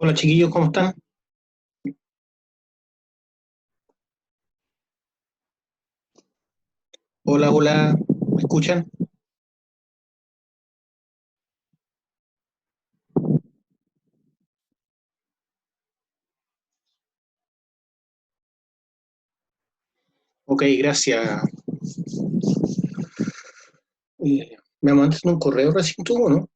Hola chiquillos, ¿cómo están? Hola, hola, ¿me escuchan? Ok, gracias. Me mandaste un correo recién tú, ¿no?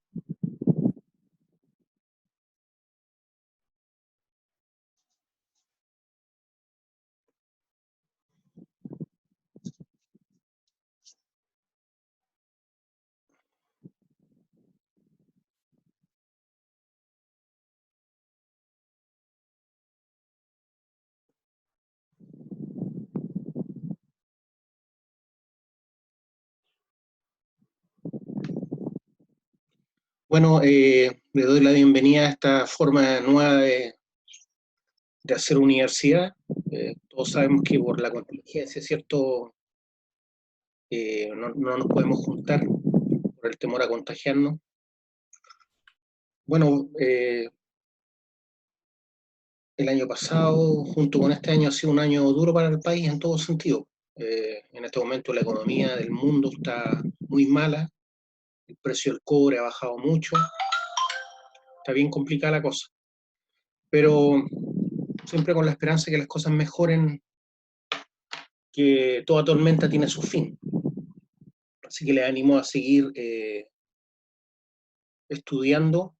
Bueno, le doy la bienvenida a esta forma nueva de hacer universidad. Todos sabemos que por la contingencia, ¿cierto? No nos podemos juntar por el temor a contagiarnos. Bueno, el año pasado, junto con este año, ha sido un año duro para el país en todo sentido. En este momento la economía del mundo está muy mala, el precio del cobre ha bajado mucho, está bien complicada la cosa, pero siempre con la esperanza de que las cosas mejoren, que toda tormenta tiene su fin. Así que les animo a seguir estudiando,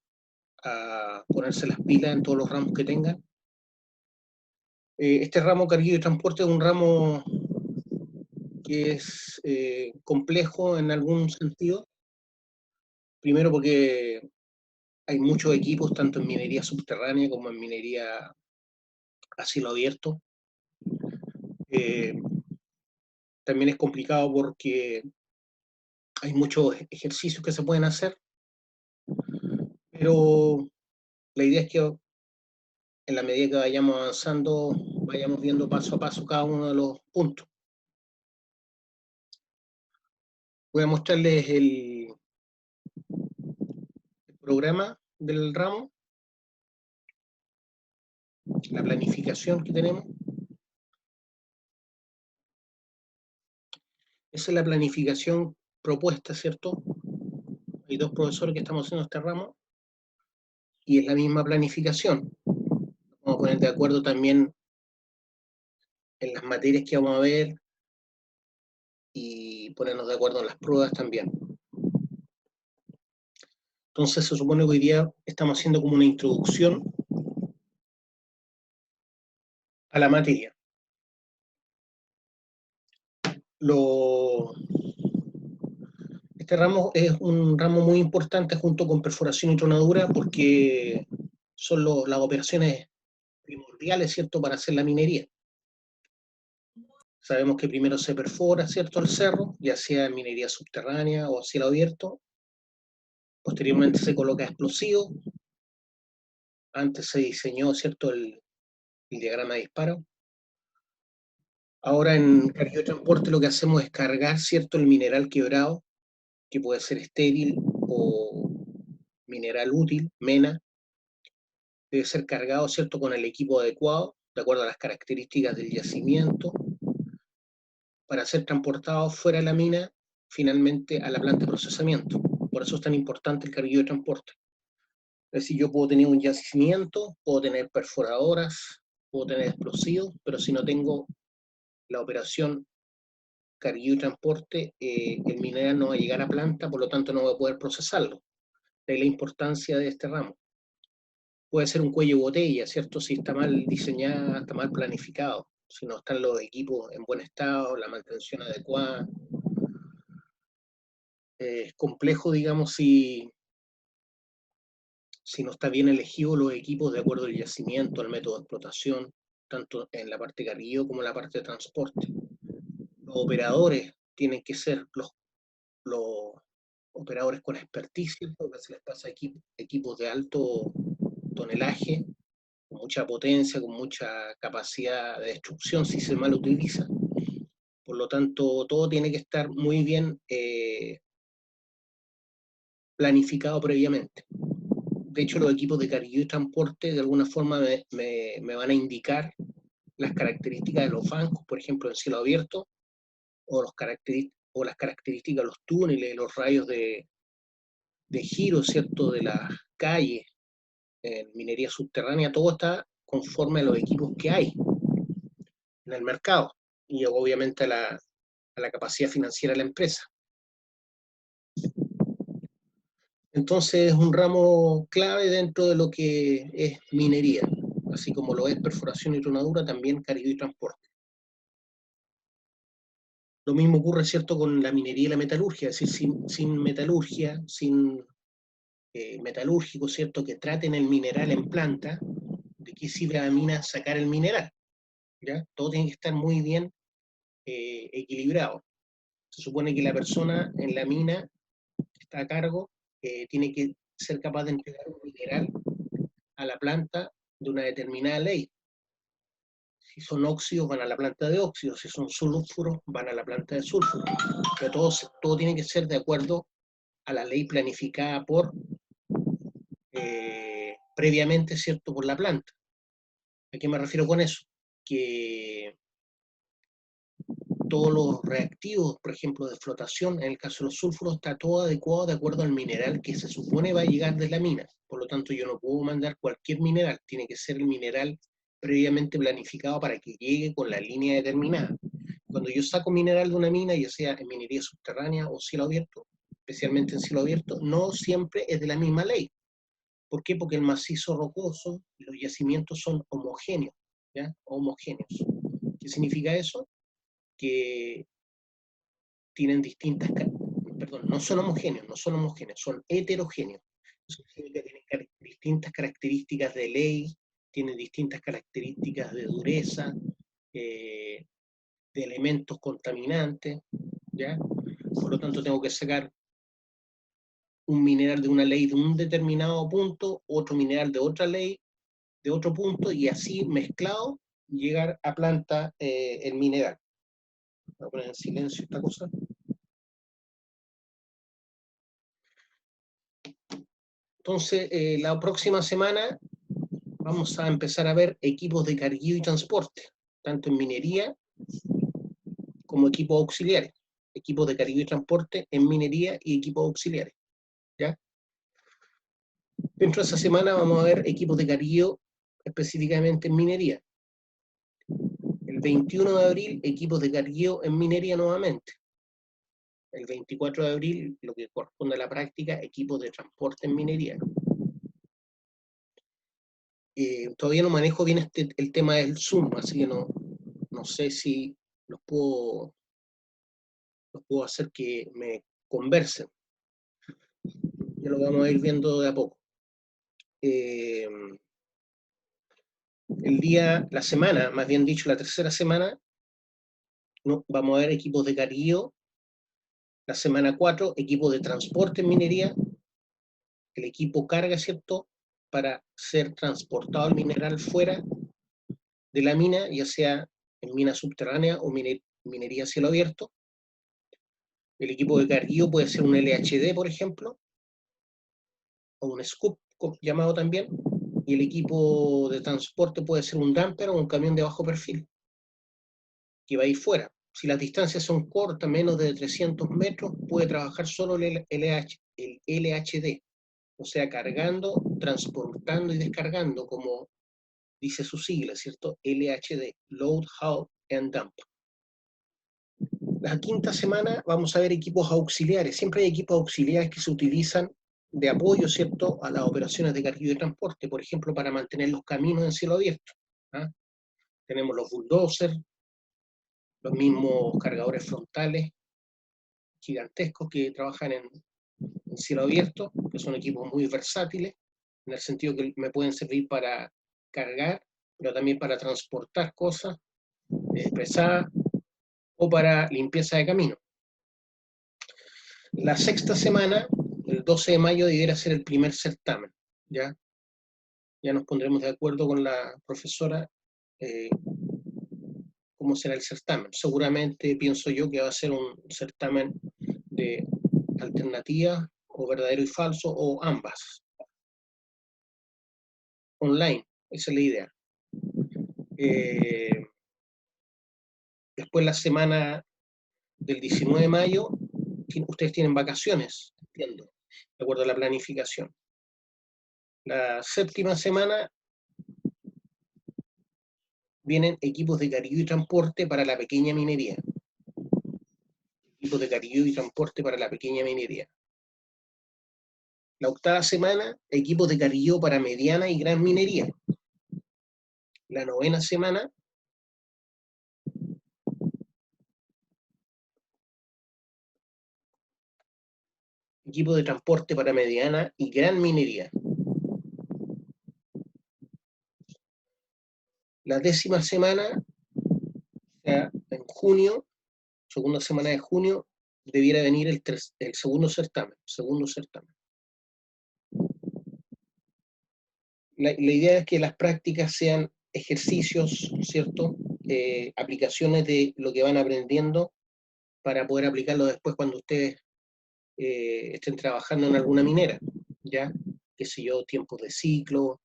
a ponerse las pilas en todos los ramos que tengan. Este ramo carguillo y transporte es un ramo que es complejo en algún sentido. Primero porque hay muchos equipos, tanto en minería subterránea como en minería a cielo abierto. Eh, También es complicado porque hay muchos ejercicios que se pueden hacer, pero la idea es que en la medida que vayamos avanzando, vayamos viendo paso a paso cada uno de los puntos. Voy a mostrarles el programa del ramo, la planificación que tenemos. Esa es la planificación propuesta, ¿cierto? Hay dos profesores que estamos haciendo este ramo y es la misma planificación. Vamos a poner de acuerdo también en las materias que vamos a ver y ponernos de acuerdo en las pruebas también. Entonces se supone que hoy día estamos haciendo como una introducción a la materia. Lo, este ramo es un ramo muy importante junto con perforación y tronadura porque son las operaciones primordiales, ¿cierto?, para hacer la minería. Sabemos que primero se perfora, ¿cierto?, el cerro, ya sea en minería subterránea o a cielo abierto. Posteriormente se coloca explosivo. Antes se diseñó, ¿cierto?, el diagrama de disparo. Ahora en carguillo de transporte lo que hacemos es cargar, ¿cierto?, el mineral quebrado, que puede ser estéril o mineral útil, mena, debe ser cargado, ¿cierto?, con el equipo adecuado, de acuerdo a las características del yacimiento, para ser transportado fuera de la mina, finalmente a la planta de procesamiento. Por eso es tan importante el carguillo de transporte. Es decir, yo puedo tener un yacimiento, puedo tener perforadoras, puedo tener explosivos, pero si no tengo la operación carguillo y transporte, el mineral no va a llegar a planta, por lo tanto no va a poder procesarlo. De ahí la importancia de este ramo. Puede ser un cuello de botella, ¿cierto? Si está mal diseñada, está mal planificado, si no están los equipos en buen estado, la mantención adecuada. Es complejo, digamos, si no está bien elegido los equipos de acuerdo al yacimiento, al método de explotación, tanto en la parte carguillo como en la parte de transporte. Los operadores tienen que ser los operadores con experticia, porque se les pasa equipos de alto tonelaje, con mucha potencia, con mucha capacidad de destrucción si se mal utiliza. Por lo tanto, todo tiene que estar muy bien planificado previamente. De hecho, los equipos de carguillo y transporte de alguna forma me van a indicar las características de los bancos, por ejemplo, en cielo abierto, o, o las características de los túneles, los rayos de giro, ¿cierto?, de las calles, en minería subterránea, todo está conforme a los equipos que hay en el mercado y obviamente a la capacidad financiera de la empresa. Entonces es un ramo clave dentro de lo que es minería, así como lo es perforación y tronadura, también carguillo y transporte. Lo mismo ocurre, ¿cierto?, con la minería y la metalurgia, es decir, sin metalurgia, sin metalúrgico, ¿cierto?, que traten el mineral en planta, ¿de qué sirve a la mina sacar el mineral? ¿Ya? Todo tiene que estar muy bien equilibrado. Se supone que la persona en la mina que está a cargo tiene que ser capaz de entregar un mineral a la planta de una determinada ley. Si son óxidos, van a la planta de óxidos. Si son sulfuros, van a la planta de sulfuros. Pero todo tiene que ser de acuerdo a la ley planificada previamente, ¿cierto?, por la planta. ¿A qué me refiero con eso? Que todos los reactivos, por ejemplo, de flotación, en el caso de los sulfuros, está todo adecuado de acuerdo al mineral que se supone va a llegar de la mina. Por lo tanto, yo no puedo mandar cualquier mineral, tiene que ser el mineral previamente planificado para que llegue con la línea determinada. Cuando yo saco mineral de una mina, ya sea en minería subterránea o cielo abierto, especialmente en cielo abierto, no siempre es de la misma ley. ¿Por qué? Porque el macizo rocoso y los yacimientos son homogéneos, ¿ya? Homogéneos. ¿Qué significa eso? Que tienen distintas, perdón, no son homogéneos, son heterogéneos. Eso significa que tienen distintas características de ley, tienen distintas características de dureza, de elementos contaminantes, ¿ya? Por lo tanto, tengo que sacar un mineral de una ley de un determinado punto, otro mineral de otra ley, de otro punto, y así mezclado, llegar a planta el mineral. Voy a poner en silencio esta cosa. Entonces, la próxima semana vamos a empezar a ver equipos de carguillo y transporte, tanto en minería como equipos auxiliares. Equipos de carguillo y transporte en minería y equipos auxiliares. ¿Ya? Dentro de esa semana vamos a ver equipos de carguillo específicamente en minería. El 21 de abril, equipos de carguillo en minería nuevamente. El 24 de abril, lo que corresponde a la práctica, equipos de transporte en minería. Todavía no manejo bien el tema del Zoom, así que no sé si los puedo hacer que me conversen. Ya lo vamos a ir viendo de a poco. La semana, más bien dicho, la tercera semana, no, vamos a ver equipos de carguillo. La semana 4, equipos de transporte en minería. El equipo carga, ¿cierto?, para ser transportado el mineral fuera de la mina, ya sea en mina subterránea o minería a cielo abierto. El equipo de carguillo puede ser un LHD, por ejemplo, o un scoop llamado también, y el equipo de transporte puede ser un dumper o un camión de bajo perfil, que va a ir fuera. Si las distancias son cortas, menos de 300 metros, puede trabajar solo el LHD, o sea, cargando, transportando y descargando, como dice su sigla, ¿cierto? LHD, Load, Haul and Dump. La quinta semana vamos a ver equipos auxiliares. Siempre hay equipos auxiliares que se utilizan de apoyo, ¿cierto?, a las operaciones de carguillo y transporte, por ejemplo, para mantener los caminos en cielo abierto. ¿Ah? Tenemos los bulldozers, los mismos cargadores frontales gigantescos que trabajan en cielo abierto, que son equipos muy versátiles, en el sentido que me pueden servir para cargar, pero también para transportar cosas pesadas o para limpieza de camino. La sexta semana, el 12 de mayo, debiera ser el primer certamen. Ya nos pondremos de acuerdo con la profesora cómo será el certamen. Seguramente pienso yo que va a ser un certamen de alternativa o verdadero y falso o ambas. online, esa es la idea. Después la semana del 19 de mayo, ustedes tienen vacaciones, entiendo, de acuerdo a la planificación. La séptima semana vienen equipos de carguillo y transporte para la pequeña minería. Equipos de carguillo y transporte para la pequeña minería. La octava semana, equipos de carguillo para mediana y gran minería. La novena semana, equipos de transporte para mediana y gran minería. La décima semana, o sea, en junio, segunda semana de junio, debiera venir el segundo certamen. La idea es que las prácticas sean ejercicios, ¿cierto? Aplicaciones de lo que van aprendiendo para poder aplicarlo después cuando ustedes estén trabajando en alguna minera, ¿ya? Qué sé yo, tiempos de ciclo,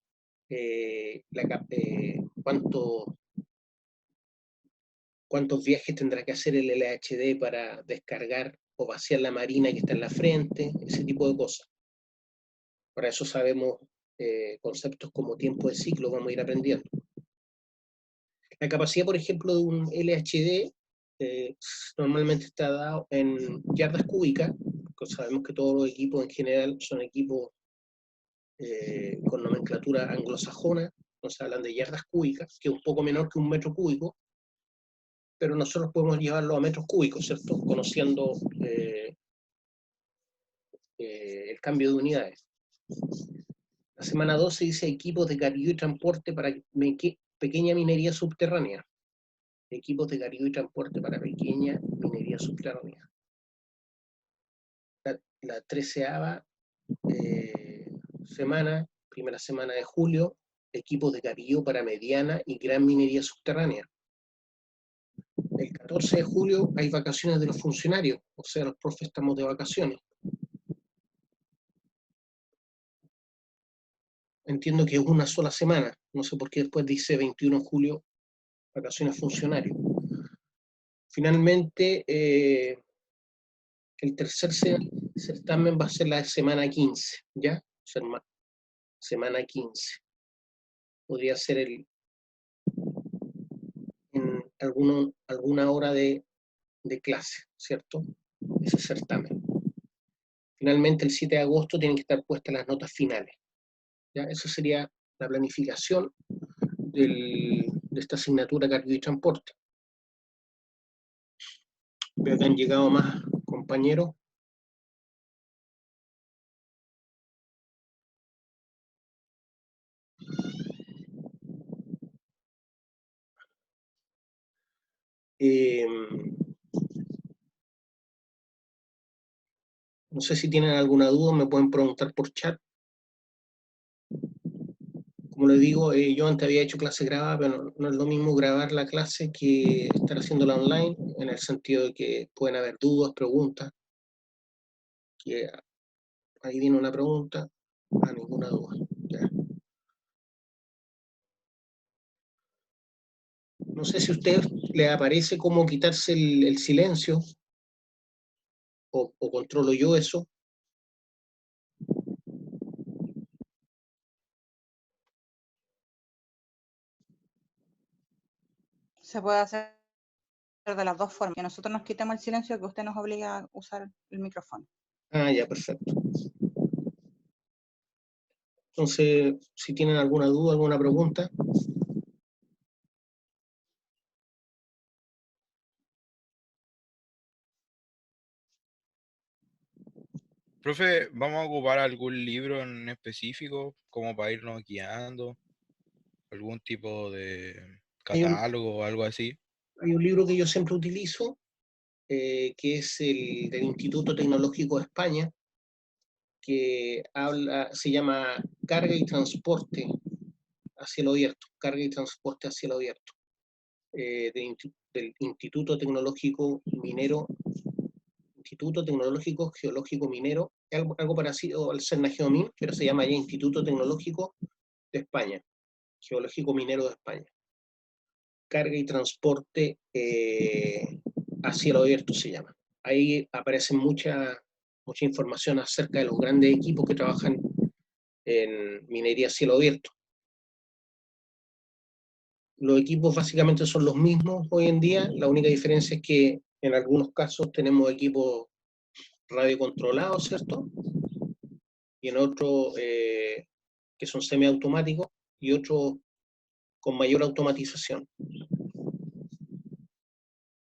cuántos viajes tendrá que hacer el LHD para descargar o vaciar la marina que está en la frente, ese tipo de cosas. Para eso sabemos conceptos como tiempo de ciclo, vamos a ir aprendiendo. La capacidad, por ejemplo, de un LHD normalmente está dado en yardas cúbicas, porque sabemos que todos los equipos en general son equipos con nomenclatura anglosajona, entonces hablan de yardas cúbicas, que es un poco menor que un metro cúbico, pero nosotros podemos llevarlo a metros cúbicos, ¿cierto? Conociendo el cambio de unidades. La semana 12 dice equipos de carguillo y transporte para pequeña minería subterránea. Equipos de carguillo y transporte para pequeña minería subterránea. La 13ª semana, primera semana de julio, equipos de carguillo para mediana y gran minería subterránea. El 14 de julio hay vacaciones de los funcionarios, o sea, los profes estamos de vacaciones. Entiendo que es una sola semana, no sé por qué después dice 21 de julio, vacaciones funcionarios. Finalmente, el tercer certamen va a ser la semana 15, ¿ya? Semana 15. Podría ser en alguna hora de clase, ¿cierto? Ese certamen. Finalmente, el 7 de agosto tienen que estar puestas las notas finales. ¿Ya? Eso sería la planificación de esta asignatura carguillo y transporte. Veo que han llegado más compañeros. No sé si tienen alguna duda, me pueden preguntar por chat. Como les digo, yo antes había hecho clase grabada, pero no es lo mismo grabar la clase que estar haciéndola online, en el sentido de que pueden haber dudas, preguntas. Que ahí viene una pregunta, ninguna duda. ¿Ya? No sé si a usted le aparece cómo quitarse el silencio, o controlo yo eso. Se puede hacer de las dos formas, que nosotros nos quitemos el silencio, que usted nos obliga a usar el micrófono. Ah, ya, perfecto. Entonces, si tienen alguna duda, alguna pregunta. Profe, ¿vamos a ocupar algún libro en específico como para irnos guiando? ¿Algún tipo de catálogo o algo así? Hay un libro que yo siempre utilizo, que es el del Instituto Tecnológico de España, que se llama Carga y Transporte a cielo abierto, Carga y Transporte a cielo abierto, del Instituto Tecnológico Minero, Instituto Tecnológico Geológico Minero, algo parecido al CERNAGEOMIN, pero se llama ya Instituto Tecnológico de España, Geológico Minero de España. Carga y transporte a cielo abierto se llama. Ahí aparece mucha información acerca de los grandes equipos que trabajan en minería a cielo abierto. Los equipos básicamente son los mismos hoy en día, la única diferencia es que en algunos casos tenemos equipos radiocontrolados, ¿cierto? Y en otros que son semiautomáticos y otros con mayor automatización.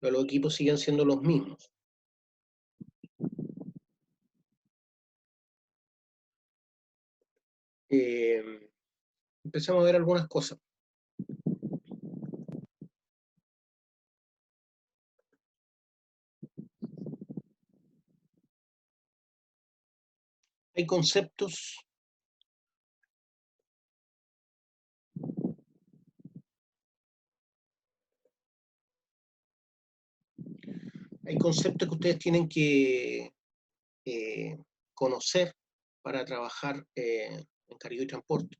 Pero los equipos siguen siendo los mismos. Empezamos a ver algunas cosas. Hay conceptos que ustedes tienen que conocer para trabajar en carga y transporte.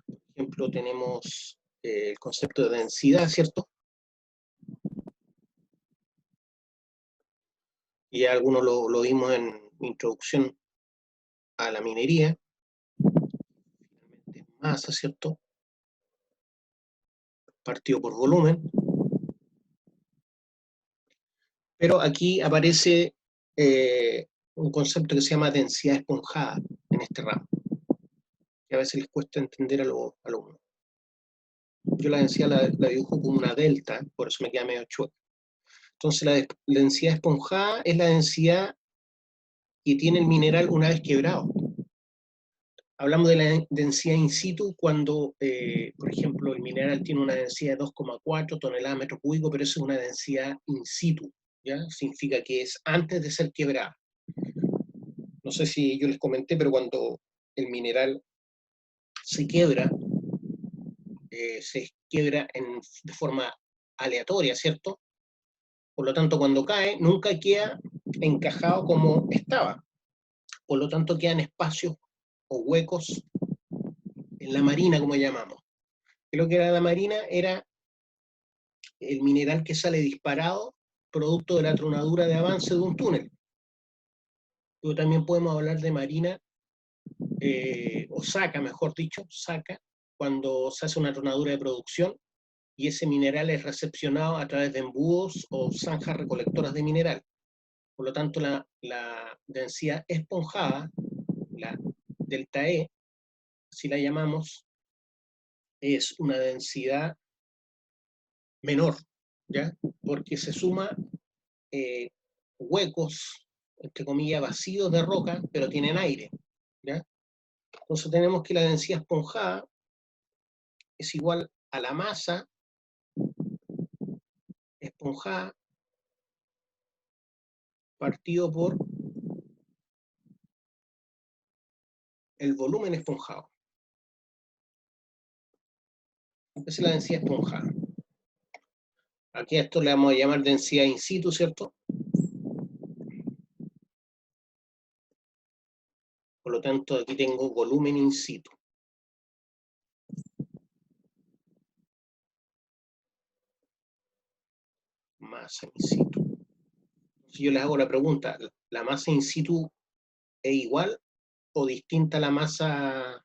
Por ejemplo, tenemos el concepto de densidad, ¿cierto? Y ya algunos lo vimos en introducción a la minería. Finalmente, masa, ¿cierto? Partido por volumen. Pero aquí aparece un concepto que se llama densidad esponjada en este ramo, que a veces les cuesta entender a los alumnos. Yo la densidad la dibujo como una delta, por eso me queda medio chueca. Entonces la densidad esponjada es la densidad que tiene el mineral una vez quebrado. Hablamos de la densidad in situ cuando, por ejemplo, el mineral tiene una densidad de 2,4 toneladas metro cúbico, pero eso es una densidad in situ, ¿ya? Significa que es antes de ser quebrada. No sé si yo les comenté, pero cuando el mineral se quiebra de forma aleatoria, ¿cierto? Por lo tanto, cuando cae, nunca queda encajado como estaba. Por lo tanto, quedan espacios o huecos en la marina, como llamamos. Lo que era la marina era el mineral que sale disparado producto de la tronadura de avance de un túnel. Pero también podemos hablar de marina, o saca, mejor dicho, saca, cuando se hace una tronadura de producción y ese mineral es recepcionado a través de embudos o zanjas recolectoras de mineral. Por lo tanto, la densidad esponjada, la delta E, si la llamamos, es una densidad menor, ¿ya? Porque se suma huecos, entre comillas, vacíos de roca, pero tienen aire, ¿ya? Entonces tenemos que la densidad esponjada es igual a la masa esponjada partido por el volumen esponjado. Esa es la densidad esponjada. Aquí a esto le vamos a llamar densidad in situ, ¿cierto? Por lo tanto, aquí tengo volumen in situ. Masa in situ. Si yo les hago la pregunta, ¿la masa in situ es igual o distinta a la masa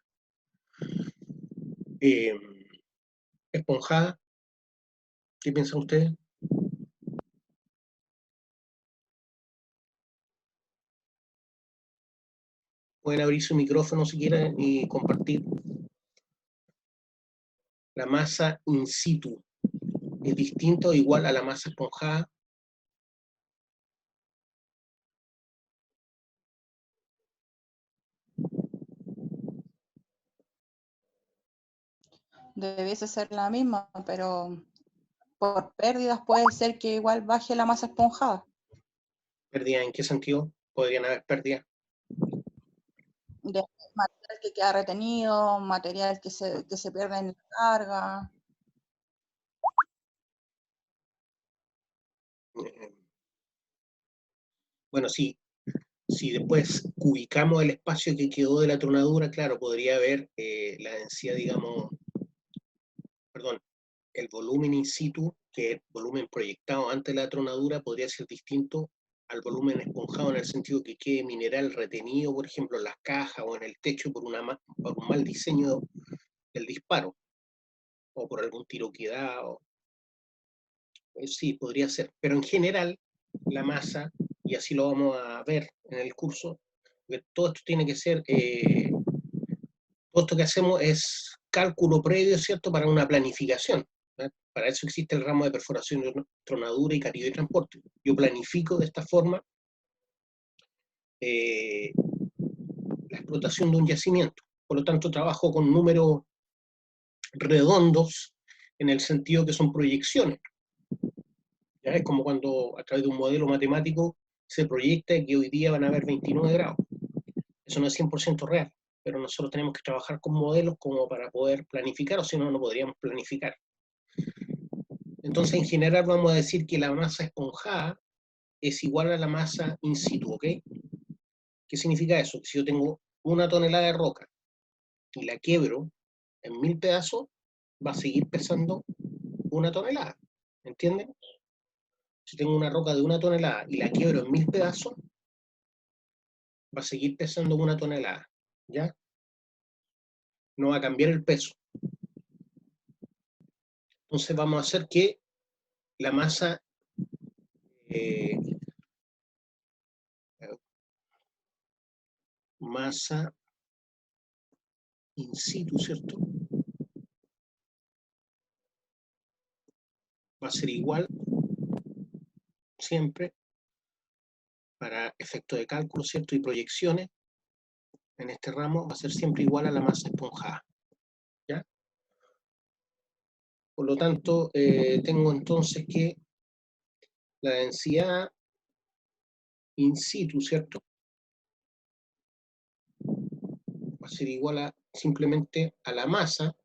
esponjada? ¿Qué piensan ustedes? Pueden abrir su micrófono si quieren y compartir. La masa in situ es distinta o igual a la masa esponjada. Debiese ser la misma, pero por pérdidas puede ser que igual baje la masa esponjada. ¿Pérdida en qué sentido? Podrían haber pérdidas. De material que queda retenido, material que se pierde en la carga. Bueno, sí, Si después ubicamos el espacio que quedó de la tronadura, claro, podría haber la densidad, digamos, perdón, el volumen in situ, que es el volumen proyectado antes de la tronadura, podría ser distinto al volumen esponjado en el sentido que quede mineral retenido, por ejemplo, en las cajas o en el techo por un mal diseño del disparo o por algún tiro que da. Sí, podría ser. Pero en general, la masa, y así lo vamos a ver en el curso, que todo esto tiene que ser, todo esto que hacemos es cálculo previo, ¿cierto?, para una planificación. Para eso existe el ramo de perforación, tronadura y cateo y transporte. Yo planifico de esta forma la explotación de un yacimiento. Por lo tanto, trabajo con números redondos en el sentido que son proyecciones. ¿Ya? Es como cuando a través de un modelo matemático se proyecta que hoy día van a haber 29 grados. Eso no es 100% real, pero nosotros tenemos que trabajar con modelos como para poder planificar, o si no, no podríamos planificar. Entonces, en general vamos a decir que la masa esponjada es igual a la masa in situ, ¿ok? ¿Qué significa eso? Que si yo tengo 1 tonelada de roca y la quiebro en 1000 pedazos, va a seguir pesando 1 tonelada, ¿entienden? Si tengo una roca de 1 tonelada y la quiebro en 1000 pedazos, va a seguir pesando 1 tonelada, ¿ya? No va a cambiar el peso. Entonces vamos a hacer que la masa masa in situ, ¿cierto? Va a ser igual siempre para efectos de cálculo, ¿cierto? Y proyecciones en este ramo va a ser siempre igual a la masa esponjada, ¿ya? Por lo tanto, tengo entonces que la densidad in situ, ¿cierto? Va a ser igual a simplemente a la masa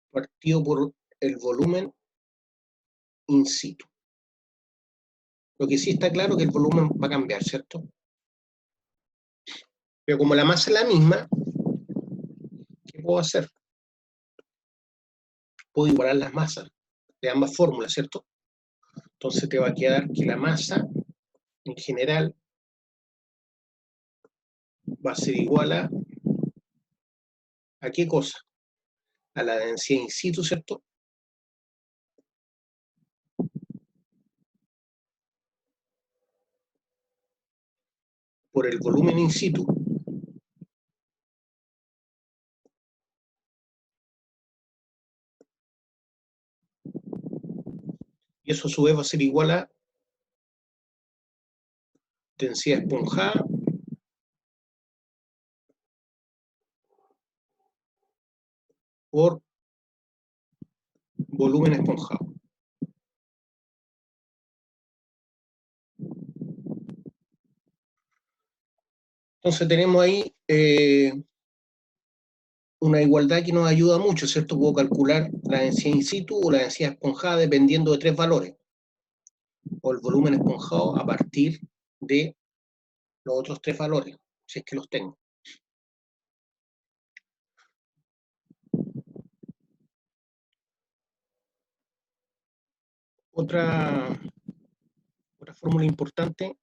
partido por el volumen in situ. Lo que sí está claro es que el volumen va a cambiar, ¿cierto? Pero como la masa es la misma, ¿qué puedo hacer? Puedo igualar las masas de ambas fórmulas, ¿cierto? Entonces te va a quedar que la masa, en general, va a ser igual ¿a qué cosa? A la densidad in situ, ¿cierto? Por el volumen in situ. Y eso a su vez va a ser igual a densidad esponjada por volumen esponjado. Entonces tenemos ahí una igualdad que nos ayuda mucho, ¿cierto? Puedo calcular la densidad in situ o la densidad esponjada dependiendo de 3 valores, o el volumen esponjado a partir de los otros 3 valores, si es que los tengo. Otra fórmula importante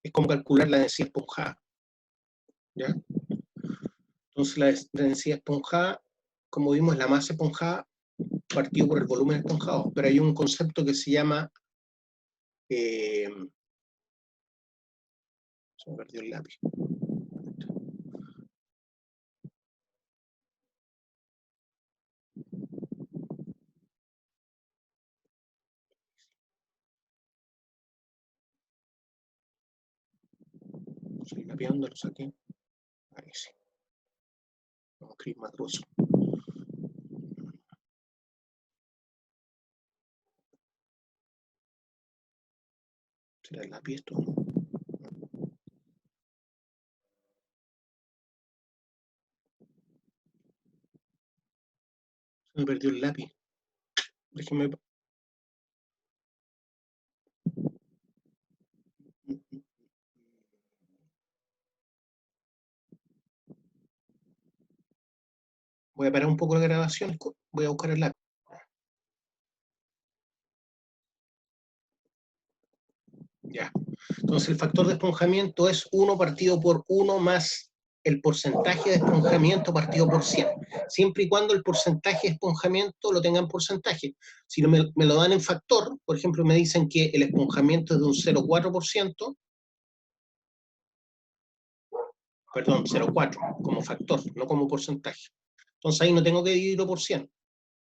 es cómo calcular la densidad esponjada, ¿ya? Entonces la densidad esponjada, como vimos, es la masa esponjada partido por el volumen esponjado, pero hay un concepto que se llama se me perdió el lápiz. El lápiz, ¿dónde lo saqué? Ahí sí. Vamos a escribir más grueso. ¿Será el lápiz esto? Se me perdió el lápiz. Déjeme Voy a parar un poco la grabación, voy a buscar el lápiz. Ya. Entonces el factor de esponjamiento es 1 partido por 1 más el porcentaje de esponjamiento partido por 100. Siempre y cuando el porcentaje de esponjamiento lo tenga en porcentaje. Si no me lo dan en factor, por ejemplo, me dicen que el esponjamiento es de un 0,4%, perdón, 0,4 como factor, no como porcentaje. Entonces ahí no tengo que dividirlo por 100.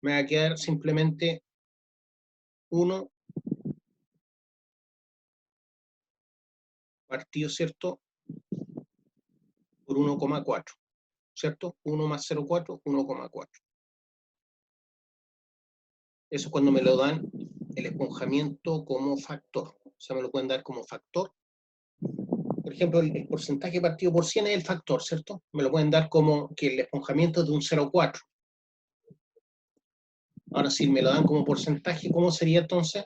Me va a quedar simplemente 1 partido, ¿cierto?, por 1,4, ¿cierto? 1 más 0,4, 1,4. Eso es cuando me lo dan el esponjamiento como factor. O sea, me lo pueden dar como factor. Por ejemplo, el porcentaje partido por 100 es el factor, ¿cierto? Me lo pueden dar como que el esponjamiento es de un 0,4. Ahora, si me lo dan como porcentaje, ¿cómo sería entonces?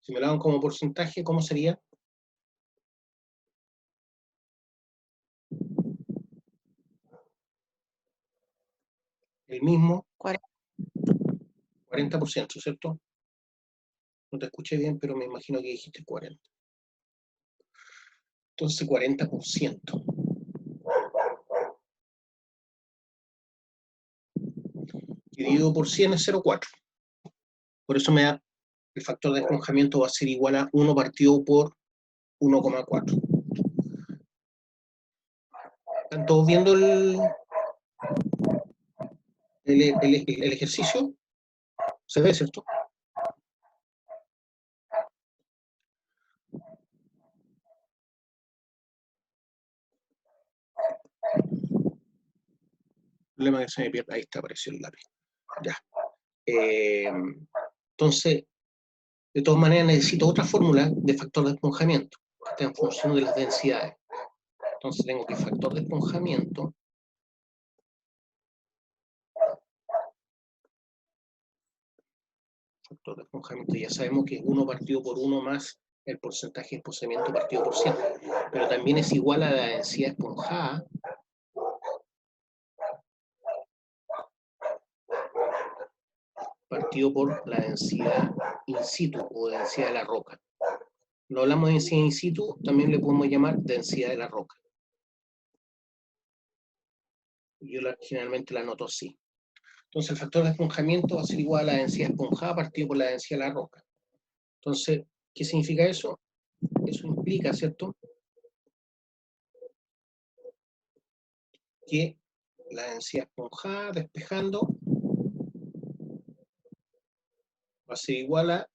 Si me lo dan como porcentaje, ¿cómo sería? El mismo 40%, ¿cierto? No te escuché bien, pero me imagino que dijiste 40. Entonces, 40%. Dividido por 100 es 0,4. Por eso me da, el factor de esponjamiento va a ser igual a 1 partido por 1,4. ¿Están todos viendo el ejercicio? ¿Se ve, cierto? El problema es que se me pierde. Ahí está, apareció el lápiz. Ya. Entonces, de todas maneras, necesito otra fórmula de factor de esponjamiento, que está en función de las densidades. Entonces, tengo que factor de esponjamiento ya sabemos que es 1 partido por 1 más el porcentaje de esponjamiento partido por 100. Pero también es igual a la densidad esponjada partido por la densidad in situ o densidad de la roca. No hablamos de densidad in situ, también le podemos llamar densidad de la roca. Yo generalmente la anoto así. Entonces el factor de esponjamiento va a ser igual a la densidad esponjada partido por la densidad de la roca. Entonces, ¿qué significa eso? Eso implica, ¿cierto?, que la densidad esponjada despejando va a ser igual a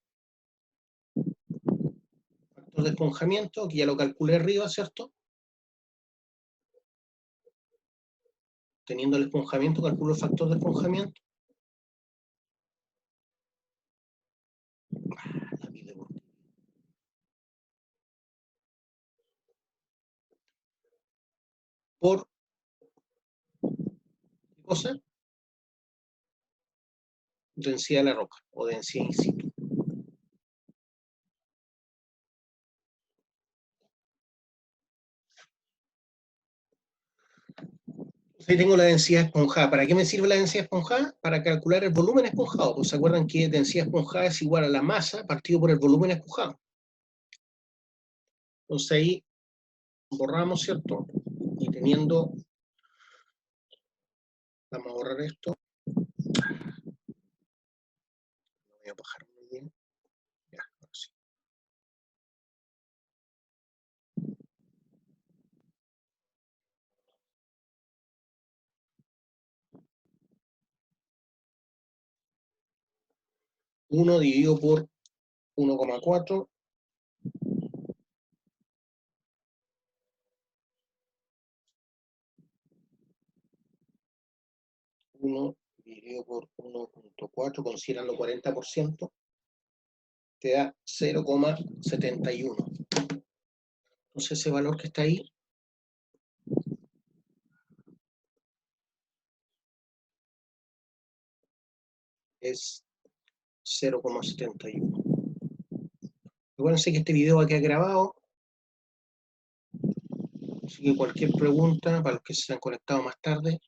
factor de esponjamiento, que ya lo calculé arriba, ¿cierto? Teniendo el esponjamiento, calculo el factor de esponjamiento. Por, ¿qué cosa? Densidad de la roca, o densidad in situ. Ahí tengo la densidad esponjada. ¿Para qué me sirve la densidad esponjada? Para calcular el volumen esponjado. Pues se acuerdan que densidad esponjada es igual a la masa partido por el volumen esponjado. Entonces ahí borramos, ¿cierto? Y teniendo, vamos a borrar esto. Lo voy a bajar muy bien. Ya, ahora sí. Uno dividido por 1,4. 1 dividido por 1,4, considerando 40%, te da 0,71. Entonces ese valor que está ahí es 0,71. Acuérdense que este video va a quedar grabado Así que cualquier pregunta, para los que se han conectado más tarde,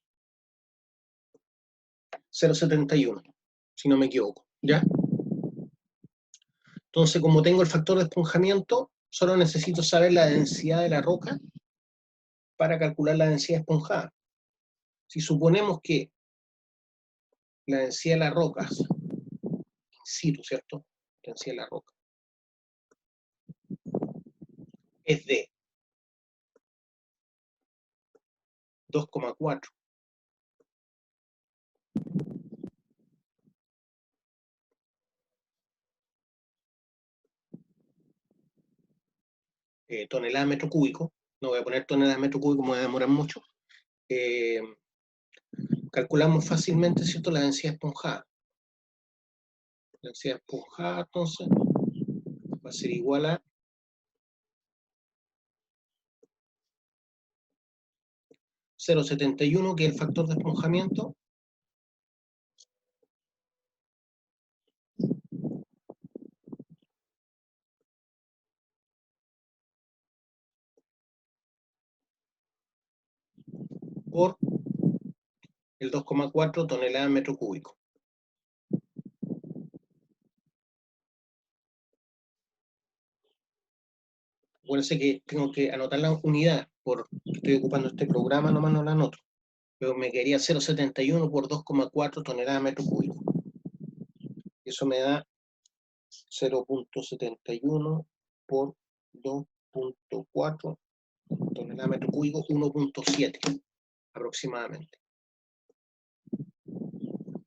0,71, si no me equivoco, ¿ya? Entonces, como tengo el factor de esponjamiento, solo necesito saber la densidad de la roca para calcular la densidad esponjada. Si suponemos que la densidad de las rocas, in situ, ¿cierto? Densidad de la roca, es de 2,4 toneladas metro cúbico, no voy a poner toneladas metro cúbico, me voy a demorar mucho, calculamos fácilmente, ¿cierto?, la densidad esponjada. La densidad esponjada, entonces, va a ser igual a 0,71, que es el factor de esponjamiento, por el 2,4 toneladas metro cúbico. Acuérdense que tengo que anotar la unidad, porque estoy ocupando este programa, nomás no la anoto. Pero me quedaría 0,71 por 2,4 toneladas metro cúbico. Eso me da 0,71 por 2,4 toneladas metro cúbico, 1,7 aproximadamente.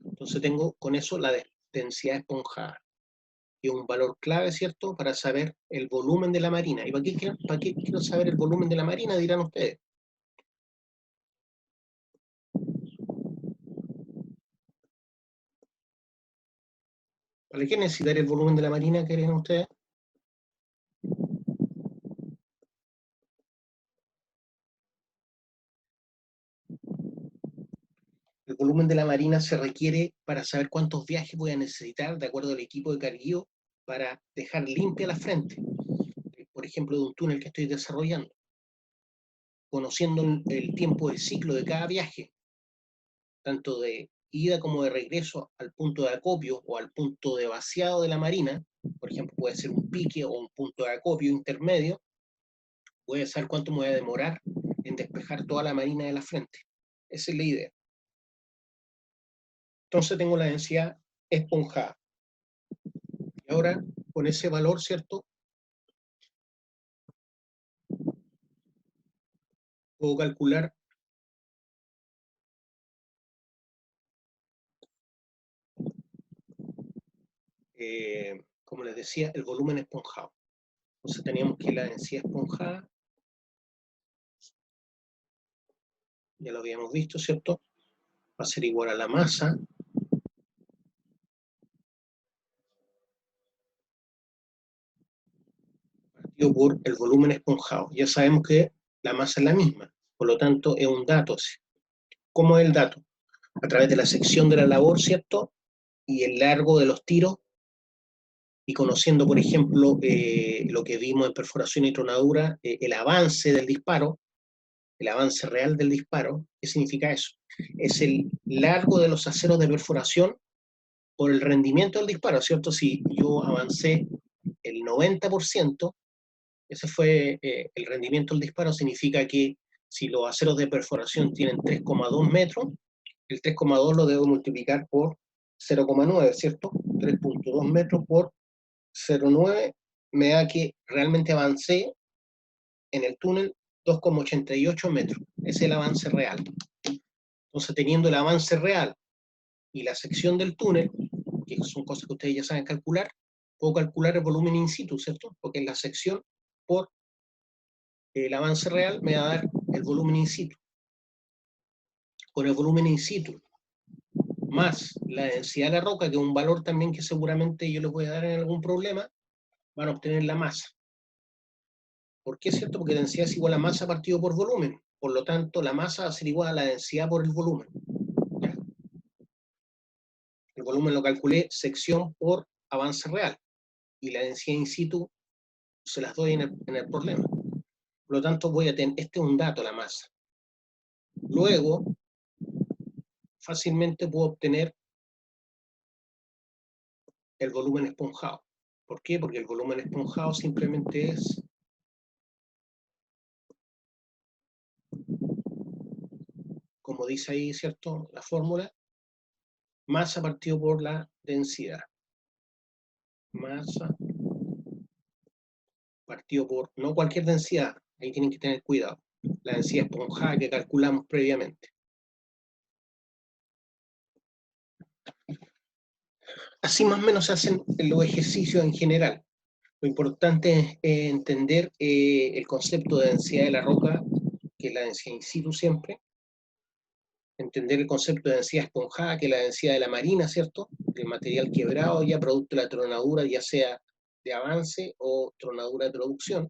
Entonces tengo con eso la densidad esponjada, que es un valor clave, ¿cierto?, para saber el volumen de la marina. ¿Y para qué quiero saber el volumen de la marina?, dirán ustedes. ¿Para qué necesitar el volumen de la marina, creen ustedes? El volumen de la marina se requiere para saber cuántos viajes voy a necesitar de acuerdo al equipo de carguío para dejar limpia la frente, por ejemplo, de un túnel que estoy desarrollando, conociendo el tiempo de ciclo de cada viaje, tanto de ida como de regreso al punto de acopio o al punto de vaciado de la marina. Por ejemplo, puede ser un pique o un punto de acopio intermedio. Voy a saber cuánto me voy a demorar en despejar toda la marina de la frente. Esa es la idea. Entonces tengo la densidad esponjada. Y ahora, con ese valor, ¿cierto?, puedo calcular como les decía, el volumen esponjado. Entonces teníamos que la densidad esponjada, ya lo habíamos visto, ¿cierto?, va a ser igual a la masa partido por el volumen esponjado. Ya sabemos que la masa es la misma, por lo tanto es un dato. ¿Cómo es el dato? A través de la sección de la labor, ¿cierto?, y el largo de los tiros, y conociendo, por ejemplo, lo que vimos en perforación y tronadura, el avance del disparo, el avance real del disparo. ¿Qué significa eso? Es el largo de los aceros de perforación por el rendimiento del disparo, ¿cierto? Si yo avancé el 90%, ese fue el rendimiento del disparo, significa que si los aceros de perforación tienen 3,2 metros, el 3,2 lo debo multiplicar por 0,9, ¿cierto? 3,2 metros por 0,9 me da que realmente avancé en el túnel 2,88 metros. Ese es el avance real. Entonces, teniendo el avance real y la sección del túnel, que son cosas que ustedes ya saben calcular, puedo calcular el volumen in situ, ¿cierto? Porque en la sección por el avance real me va a dar el volumen in situ. Con el volumen in situ más la densidad de la roca, que es un valor también que seguramente yo les voy a dar en algún problema, van a obtener la masa. ¿Por qué es cierto? Porque densidad es igual a masa partido por volumen. Por lo tanto, la masa va a ser igual a la densidad por el volumen. ¿Ya? El volumen lo calculé sección por avance real. Y la densidad in situ se las doy en el problema. Por lo tanto, voy a tener, este es un dato, la masa. Luego, fácilmente puedo obtener el volumen esponjado. ¿Por qué? Porque el volumen esponjado simplemente es como dice ahí, ¿cierto? La fórmula, masa partido por la densidad. Masa partido por, no cualquier densidad, ahí tienen que tener cuidado. La densidad esponjada que calculamos previamente. Así más o menos se hacen los ejercicios en general. Lo importante es entender el concepto de densidad de la roca, que es la densidad in situ siempre, entender el concepto de densidad esponjada, que es la densidad de la marina, ¿cierto? Del material quebrado, ya producto de la tronadura, ya sea de avance o tronadura de producción.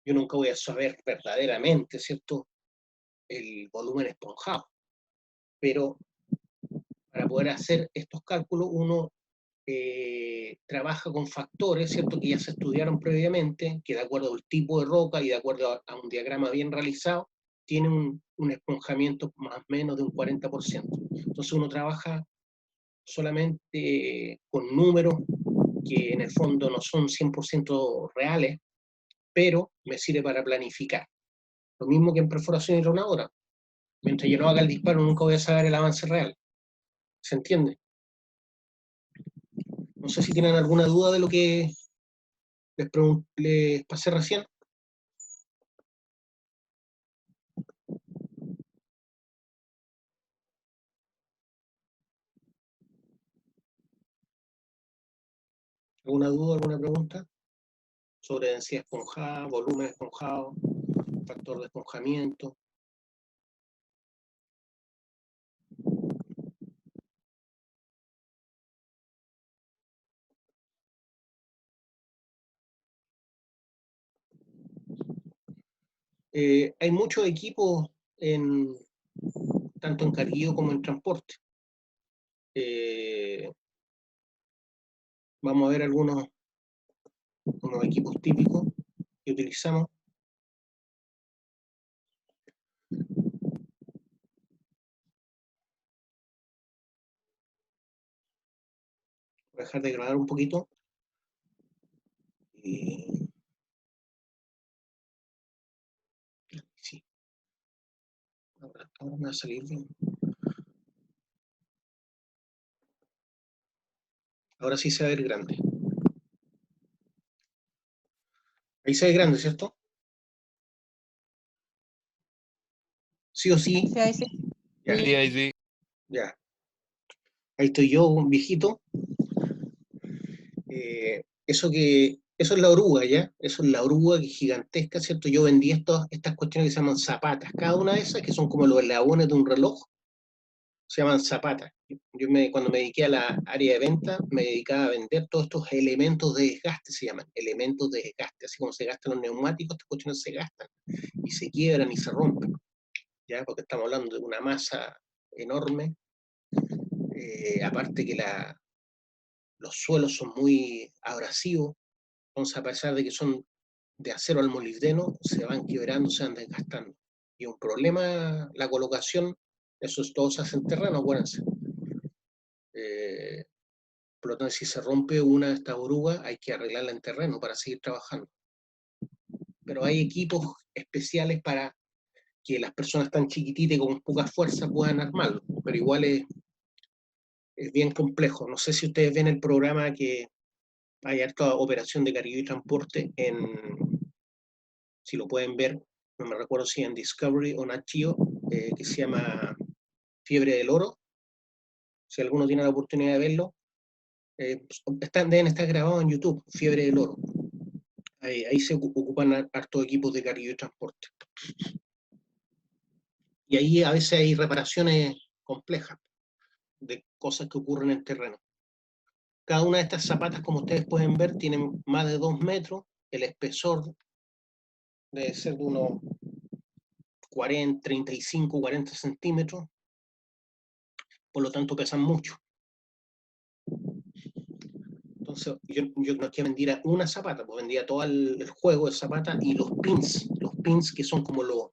Yo nunca voy a saber verdaderamente, ¿cierto?, el volumen esponjado, pero para poder hacer estos cálculos uno trabaja con factores, ¿cierto?, que ya se estudiaron previamente, que de acuerdo al tipo de roca y de acuerdo a un diagrama bien realizado, tienen un esponjamiento más o menos de un 40%. Entonces uno trabaja solamente con números que en el fondo no son 100% reales, pero me sirve para planificar. Lo mismo que en perforación y tronadora. Mientras yo no haga el disparo, nunca voy a saber el avance real. ¿Se entiende? No sé si tienen alguna duda de lo que les pasé recién. ¿Alguna duda, alguna pregunta? Sobre densidad esponjada, volumen esponjado, factor de esponjamiento. Hay muchos equipos, tanto en carguillo como en transporte. Vamos a ver unos equipos típicos que utilizamos. Voy a dejar de grabar un poquito. Sí. Ahora me va a salir bien. Ahora sí se va a ver grande. Ahí se ve grande, ¿cierto? ¿Sí o sí? Sí, ahí sí. Ya. Sí, ahí sí. Ya. Ahí estoy yo, un viejito. Eso es la oruga, ¿ya? Eso es la oruga que es gigantesca, ¿cierto? Yo vendí estas cuestiones que se llaman zapatas. Cada una de esas, que son como los eslabones de un reloj, se llaman zapatas. Cuando me dediqué a la área de venta, me dedicaba a vender todos estos elementos de desgaste, se llaman elementos de desgaste. Así como se gastan los neumáticos, estas cuestiones se gastan y se quiebran y se rompen, ¿ya? Porque estamos hablando de una masa enorme. Aparte que los suelos son muy abrasivos, entonces a pesar de que son de acero al molibdeno, se van quebrando, se van desgastando. Y un problema la colocación, eso es todo se hace en terreno, acuérdense. Por lo tanto, si se rompe una de estas orugas, hay que arreglarla en terreno para seguir trabajando. Pero hay equipos especiales para que las personas tan chiquititas y con poca fuerza puedan armarlo, pero igual es bien complejo. No sé si ustedes ven el programa que hay harta operación de carguillo y transporte si lo pueden ver, no me recuerdo si en Discovery o Nat Geo, que se llama Fiebre del Oro. Si alguno tiene la oportunidad de verlo, deben estar grabados en YouTube, Fiebre del Oro. Ahí se ocupan hartos equipos de carguillo y transporte. Y ahí a veces hay reparaciones complejas de cosas que ocurren en terreno. Cada una de estas zapatas, como ustedes pueden ver, tienen más de 2 metros. El espesor debe ser de unos 40, 35, 40 centímetros. Por lo tanto, pesan mucho. Entonces, yo no es que vendiera una zapata, pues vendía todo el juego de zapata y los pins que son como los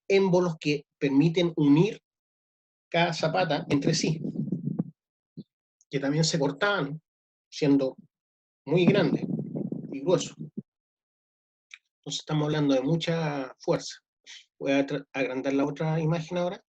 émbolos que permiten unir cada zapata entre sí, que también se cortaban, siendo muy grandes y gruesos. Entonces estamos hablando de mucha fuerza. Voy a agrandar la otra imagen ahora.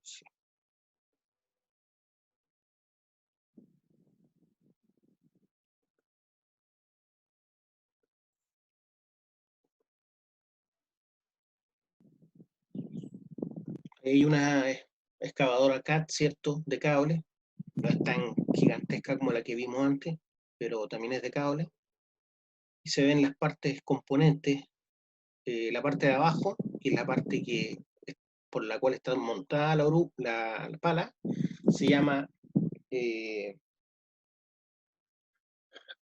Sí. Hay una excavadora CAT, ¿cierto?, de cable. No es tan gigantesca como la que vimos antes, pero también es de cable. Y se ven las partes componentes, la parte de abajo, que es la parte por la cual está montada la pala, se llama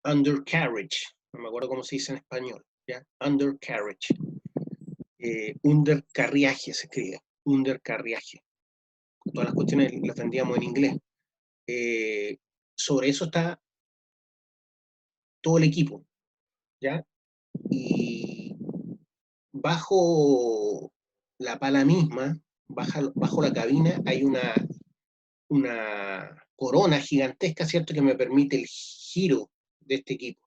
undercarriage. No me acuerdo cómo se dice en español, ¿ya? Undercarriage. Undercarriaje se escribe, undercarriaje. Todas las cuestiones las vendíamos en inglés. Sobre eso está todo el equipo, ¿ya? Y bajo la pala misma, bajo la cabina, hay una corona gigantesca, ¿cierto?, que me permite el giro de este equipo.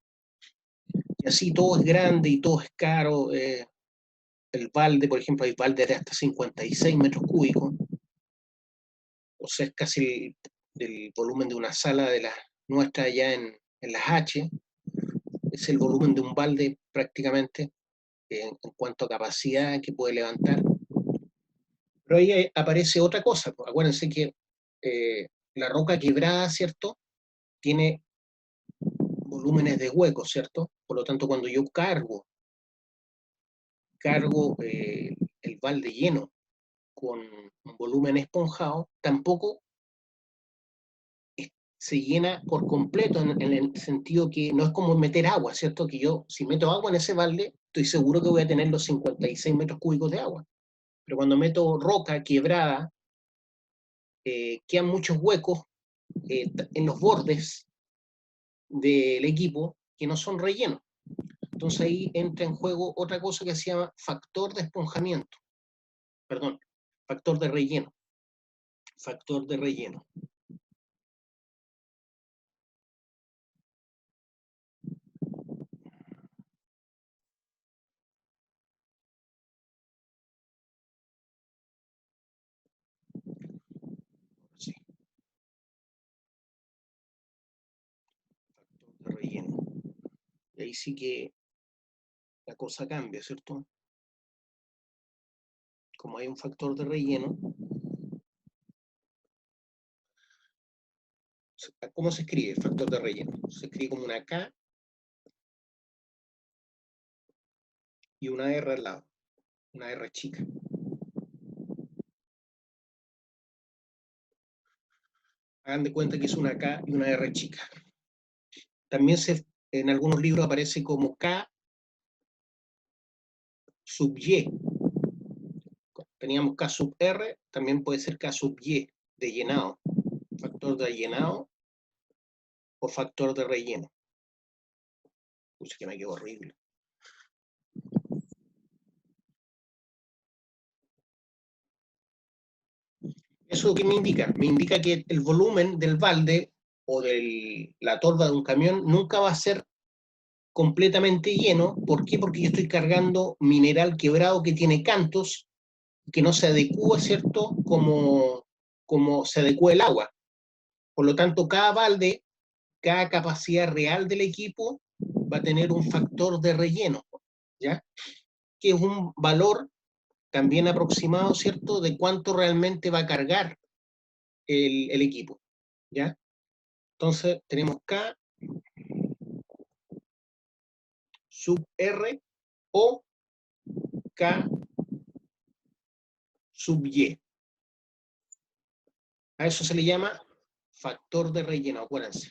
Y así todo es grande y todo es caro. El balde, por ejemplo, hay baldes de hasta 56 metros cúbicos, o sea, es casi del volumen de una sala de las nuestras allá en las H. Es el volumen de un balde prácticamente, en cuanto a capacidad que puede levantar. Pero ahí aparece otra cosa, pues. Acuérdense que la roca quebrada, ¿cierto?, tiene volúmenes de huecos, ¿cierto? Por lo tanto, cuando yo cargo el balde lleno con un volumen esponjado, tampoco se llena por completo, en el sentido que no es como meter agua, ¿cierto? Que yo, si meto agua en ese balde, estoy seguro que voy a tener los 56 metros cúbicos de agua. Pero cuando meto roca quebrada, quedan muchos huecos en los bordes del equipo que no son rellenos. Entonces ahí entra en juego otra cosa que se llama factor de esponjamiento. Perdón, factor de relleno. Factor de relleno. Sí. Factor de relleno. Y ahí sí que la cosa cambia, ¿cierto? Como hay un factor de relleno, ¿cómo se escribe el factor de relleno? Se escribe como una K y una R al lado, una R chica. Hagan de cuenta que es una K y una R chica. También en algunos libros aparece como K sub Y. Teníamos K sub R, también puede ser K sub Y, de llenado. Factor de llenado o factor de relleno. Pucha, que me quedó horrible. ¿Eso qué me indica? Me indica que el volumen del balde o de la torba de un camión nunca va a ser completamente lleno. ¿Por qué? Porque yo estoy cargando mineral quebrado que tiene cantos, que no se adecúa, ¿cierto?, como se adecúa el agua. Por lo tanto, cada balde, cada capacidad real del equipo va a tener un factor de relleno, ¿ya? Que es un valor también aproximado, ¿cierto?, de cuánto realmente va a cargar el equipo, ¿ya? Entonces, tenemos K sub R o K sub Y. A eso se le llama factor de relleno, acuérdense.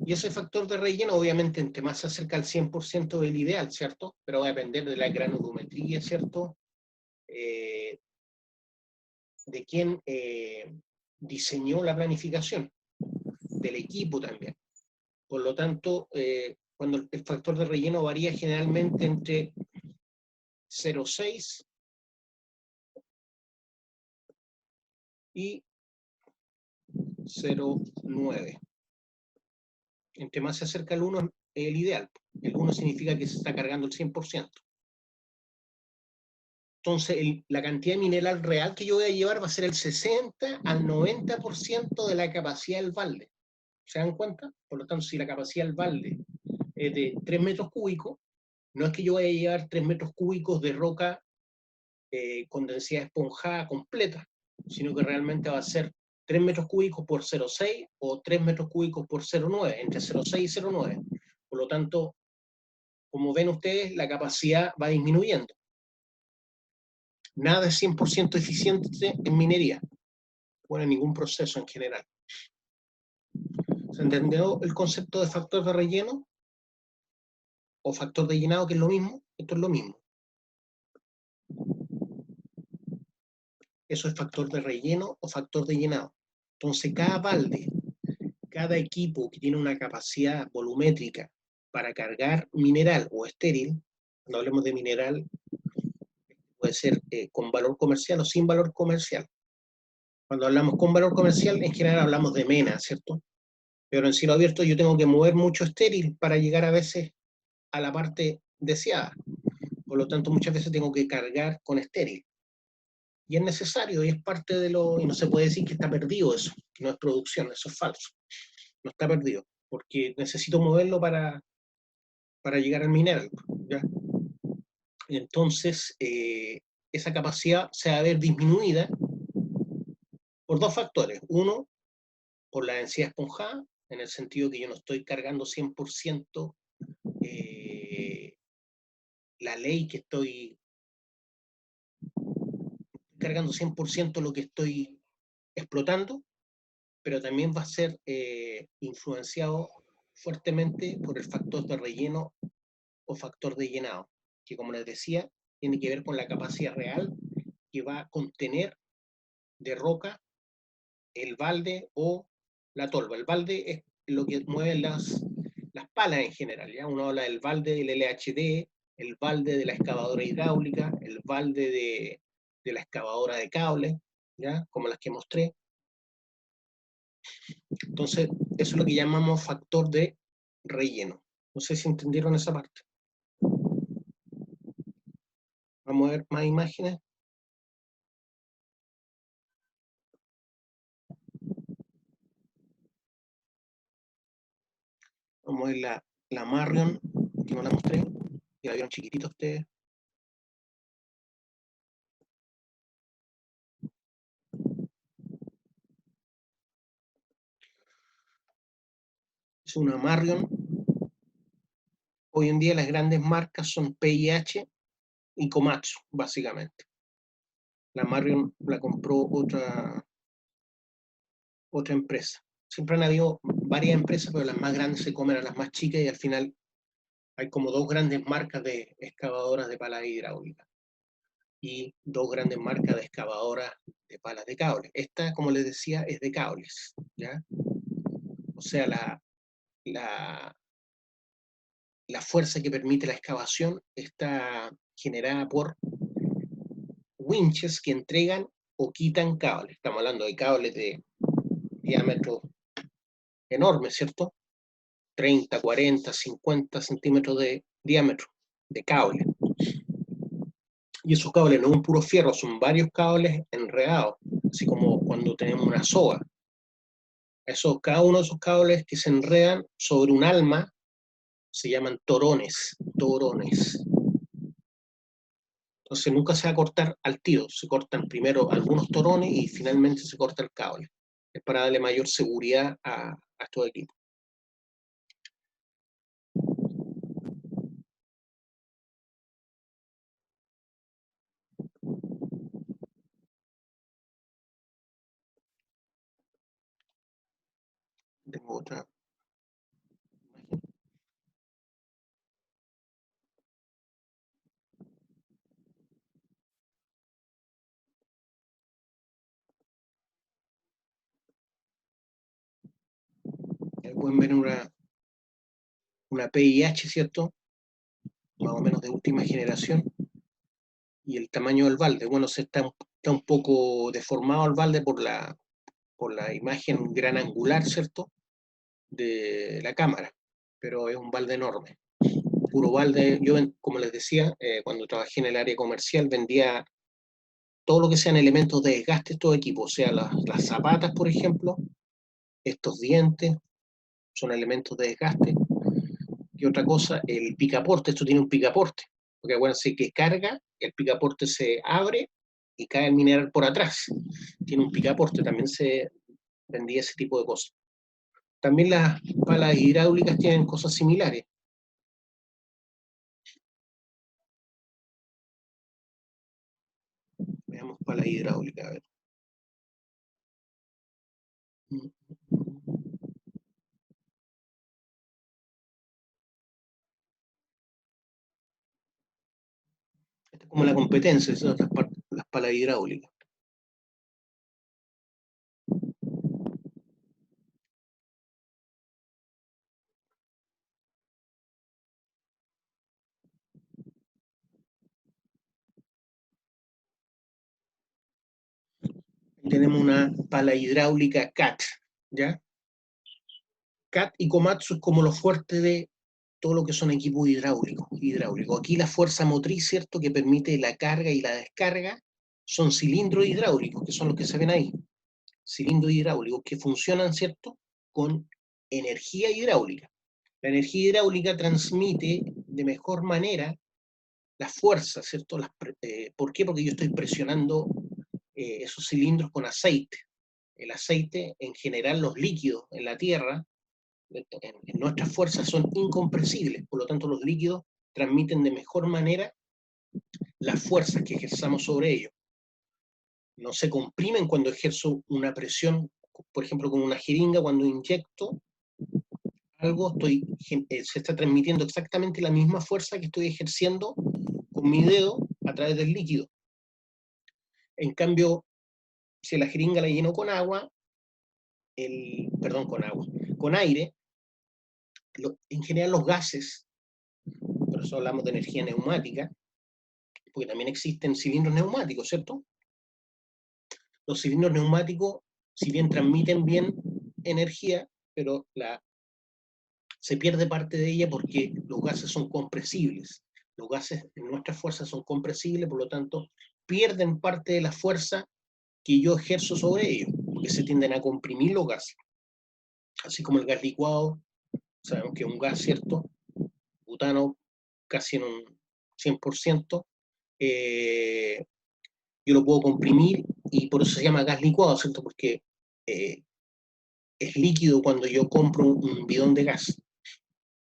Y ese factor de relleno, obviamente, entre más se acerca al 100% del ideal, ¿cierto? Pero va a depender de la granulometría, ¿cierto? De quién diseñó la planificación, del equipo también. Por lo tanto, cuando el factor de relleno varía generalmente entre 0,6 y 0,9. Entre más se acerca el 1 es el ideal. El 1 significa que se está cargando el 100%. Entonces, la cantidad de mineral real que yo voy a llevar va a ser el 60 al 90% de la capacidad del balde. ¿Se dan cuenta? Por lo tanto, si la capacidad del balde es de 3 metros cúbicos, no es que yo vaya a llevar 3 metros cúbicos de roca con densidad esponjada completa, sino que realmente va a ser 3 metros cúbicos por 0,6 o 3 metros cúbicos por 0,9, entre 0,6 y 0,9. Por lo tanto, como ven ustedes, la capacidad va disminuyendo. Nada es 100% eficiente en minería, bueno, en ningún proceso en general. ¿Se entendió el concepto de factor de relleno? O factor de llenado, que es lo mismo. Esto es lo mismo. Eso es factor de relleno o factor de llenado. Entonces, cada balde, cada equipo que tiene una capacidad volumétrica para cargar mineral o estéril, cuando hablemos de mineral, puede ser con valor comercial o sin valor comercial. Cuando hablamos con valor comercial, en general hablamos de mena, ¿cierto? Pero en cielo abierto yo tengo que mover mucho estéril para llegar a veces a la parte deseada. Por lo tanto, muchas veces tengo que cargar con estéril. Y es necesario, y es parte de lo... Y no se puede decir que está perdido eso, que no es producción, eso es falso. No está perdido, porque necesito moverlo para llegar al mineral, ¿ya? Entonces, esa capacidad se va a ver disminuida por dos factores. Uno, por la densidad esponjada, en el sentido que yo no estoy cargando 100% la ley que estoy cargando 100% lo que estoy explotando, pero también va a ser influenciado fuertemente por el factor de relleno o factor de llenado, que como les decía, tiene que ver con la capacidad real que va a contener de roca el balde o la tolva. El balde es lo que mueve las palas en general, ¿ya? Uno habla del balde del LHD, el balde de la excavadora hidráulica, el balde de la excavadora de cable, ¿ya? Como las que mostré. Entonces, eso es lo que llamamos factor de relleno. No sé si entendieron esa parte. Vamos a ver más imágenes. Vamos a ver la Marion, que no la mostré, que la vieron chiquitita ustedes. Es una Marion. Hoy en día las grandes marcas son PIH y Komatsu, básicamente. La Marion la compró otra empresa. Siempre han habido varias empresas, pero las más grandes se comen a las más chicas y al final hay como dos grandes marcas de excavadoras de palas hidráulicas y dos grandes marcas de excavadoras de palas de cable. Esta, como les decía, es de cables, ¿ya? O sea, la fuerza que permite la excavación está generada por winches que entregan o quitan cables. Estamos hablando de cables de diámetro enorme, ¿cierto? 30, 40, 50 centímetros de diámetro de cable. Y esos cables no son puro fierro, son varios cables enredados, así como cuando tenemos una soga. Cada uno de esos cables que se enredan sobre un alma se llaman torones. Entonces nunca se va a cortar al tiro, se cortan primero algunos torones y finalmente se corta el cable. Es para darle mayor seguridad a estos equipos. Tengo otra imagen. Ahí pueden ver una PIH, ¿cierto? Más o menos de última generación. Y el tamaño del balde. Bueno, está un poco deformado el balde por la imagen gran angular, ¿cierto? De la cámara. Pero es un balde enorme. Puro balde. Yo, como les decía, cuando trabajé en el área comercial, vendía todo lo que sean elementos de desgaste de estos equipos, o sea, las zapatas, por ejemplo, estos dientes, son elementos de desgaste. Y otra cosa, el picaporte, esto tiene un picaporte, porque acuérdense que carga, el picaporte se abre y cae el mineral por atrás. Tiene un picaporte, también se vendía ese tipo de cosas. También las palas hidráulicas tienen cosas similares. Veamos palas hidráulicas, a ver. Esta es como la competencia, esas son las palas hidráulicas. Tenemos una pala hidráulica CAT, ¿ya? CAT y Komatsu es como lo fuerte de todo lo que son equipos hidráulicos. Aquí la fuerza motriz, ¿cierto?, que permite la carga y la descarga, son cilindros hidráulicos, que son los que se ven ahí. Cilindros hidráulicos que funcionan, ¿cierto?, con energía hidráulica. La energía hidráulica transmite de mejor manera la fuerza, ¿cierto? ¿Por qué? Porque yo estoy presionando esos cilindros con aceite. El aceite, en general, los líquidos en la Tierra, en nuestras fuerzas son incompresibles, por lo tanto los líquidos transmiten de mejor manera las fuerzas que ejerzamos sobre ellos. No se comprimen cuando ejerzo una presión, por ejemplo, con una jeringa, cuando inyecto algo, se está transmitiendo exactamente la misma fuerza que estoy ejerciendo con mi dedo a través del líquido. En cambio, si la jeringa la lleno con agua, con aire, en general los gases, por eso hablamos de energía neumática, porque también existen cilindros neumáticos, ¿cierto? Los cilindros neumáticos, si bien transmiten bien energía, pero se pierde parte de ella porque los gases son compresibles. Los gases en nuestras fuerzas son compresibles, por lo tanto, pierden parte de la fuerza que yo ejerzo sobre ellos, porque se tienden a comprimir los gases. Así como el gas licuado, sabemos que es un gas, ¿cierto? Butano, casi en un 100%, yo lo puedo comprimir y por eso se llama gas licuado, ¿cierto? Porque es líquido cuando yo compro un bidón de gas,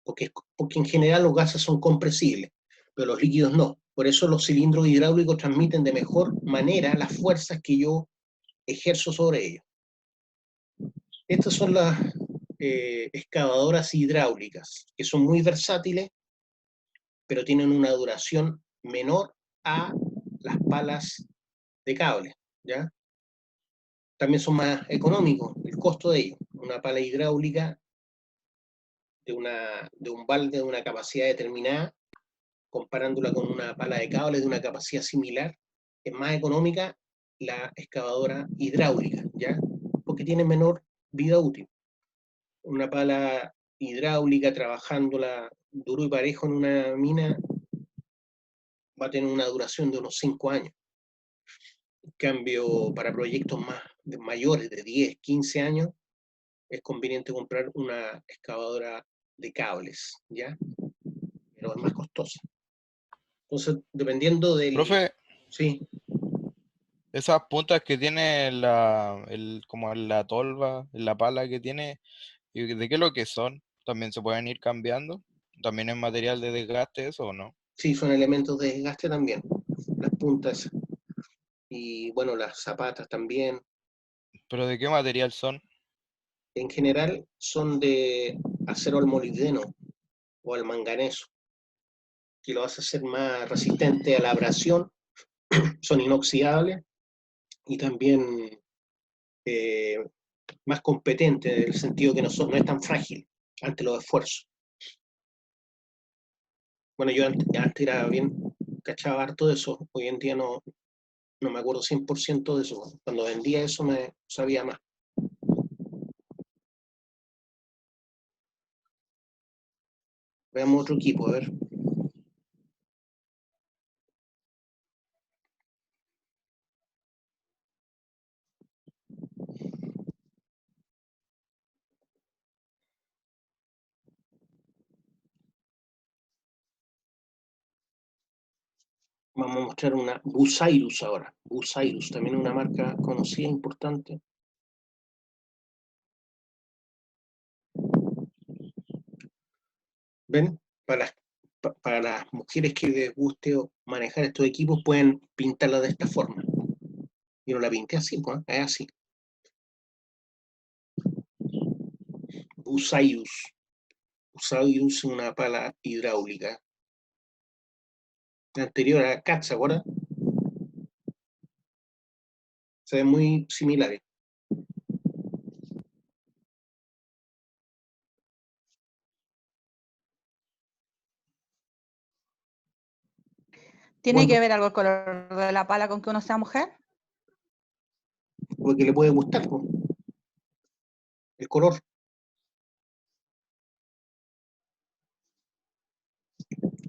porque en general los gases son compresibles, pero los líquidos no. Por eso los cilindros hidráulicos transmiten de mejor manera las fuerzas que yo ejerzo sobre ellos. Estas son las excavadoras hidráulicas, que son muy versátiles, pero tienen una duración menor a las palas de cable, ¿ya? También son más económicos el costo de ellos. Una pala hidráulica de un balde de una capacidad determinada, comparándola con una pala de cable de una capacidad similar, es más económica la excavadora hidráulica, ¿ya? Porque tiene menor vida útil. Una pala hidráulica trabajándola duro y parejo en una mina va a tener una duración de unos 5 años. En cambio, para proyectos mayores de 10, 15 años, es conveniente comprar una excavadora de cables, ¿ya? Pero es más costosa. Entonces, dependiendo del... Profe, Sí, esas puntas que tiene como la tolva, la pala que tiene, ¿y de qué es lo que son? ¿También se pueden ir cambiando? ¿También es material de desgaste eso o no? sí, son elementos de desgaste también. Las puntas y, bueno, las zapatas también. ¿Pero de qué material son? en general son de acero al molibdeno o al manganeso, que lo hace hacer más resistente a la abrasión, son inoxidables y también más competentes en el sentido que no es tan frágil ante los esfuerzos. Bueno, yo antes era bien, cachaba harto de eso, hoy en día no me acuerdo 100% de eso. Cuando vendía eso me sabía más. Veamos otro equipo, a ver. Vamos a mostrar una Bucyrus ahora. Bucyrus, también una marca conocida, importante. ¿Ven? Para las mujeres que les guste manejar estos equipos, pueden pintarla de esta forma. Yo no la pinté así, pues, es así. Bucyrus. Bucyrus es una pala hidráulica. La anterior era Cat, ¿se acuerdan? Se ven muy similares. ¿Tiene que ver algo el color de la pala con que uno sea mujer? Porque le puede gustar, pues, el color.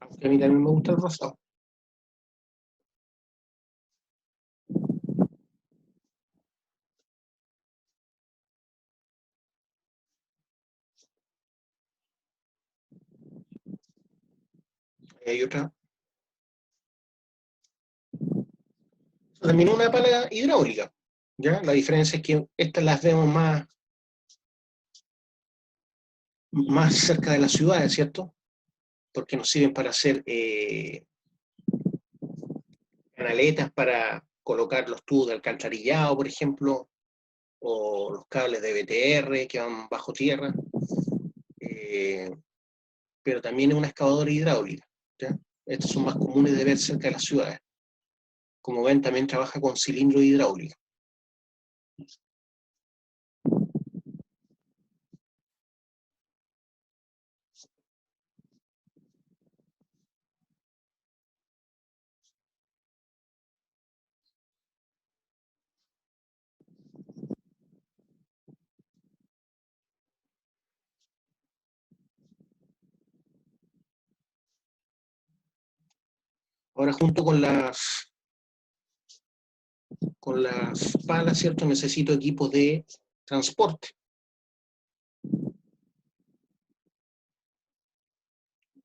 Aunque a mí también me gusta el rosado. Hay otra. También una pala hidráulica. ¿Ya? La diferencia es que estas las vemos más cerca de las ciudades, ¿cierto? Porque nos sirven para hacer canaletas para colocar los tubos de alcantarillado, por ejemplo, o los cables de BTR que van bajo tierra. Pero también es una excavadora hidráulica. ¿Ya? Estos son más comunes de ver cerca de las ciudades. Como ven, también trabaja con cilindro hidráulico. Ahora, junto con las palas, ¿cierto? Necesito equipos de transporte.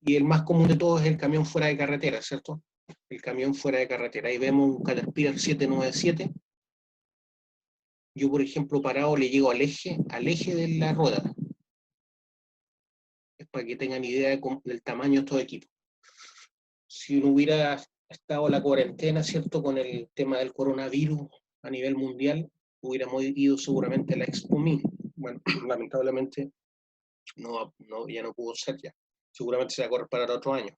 Y el más común de todos es el camión fuera de carretera, ¿cierto? El camión fuera de carretera. Ahí vemos un Caterpillar 797. Yo, por ejemplo, parado le llego al eje de la rueda. Es para que tengan idea del tamaño de estos equipos. Si uno hubiera estado la cuarentena, ¿cierto? Con el tema del coronavirus a nivel mundial, hubiéramos ido seguramente a la Expo Min. Bueno, lamentablemente ya no pudo ser ya. Seguramente se va a correr para el otro año,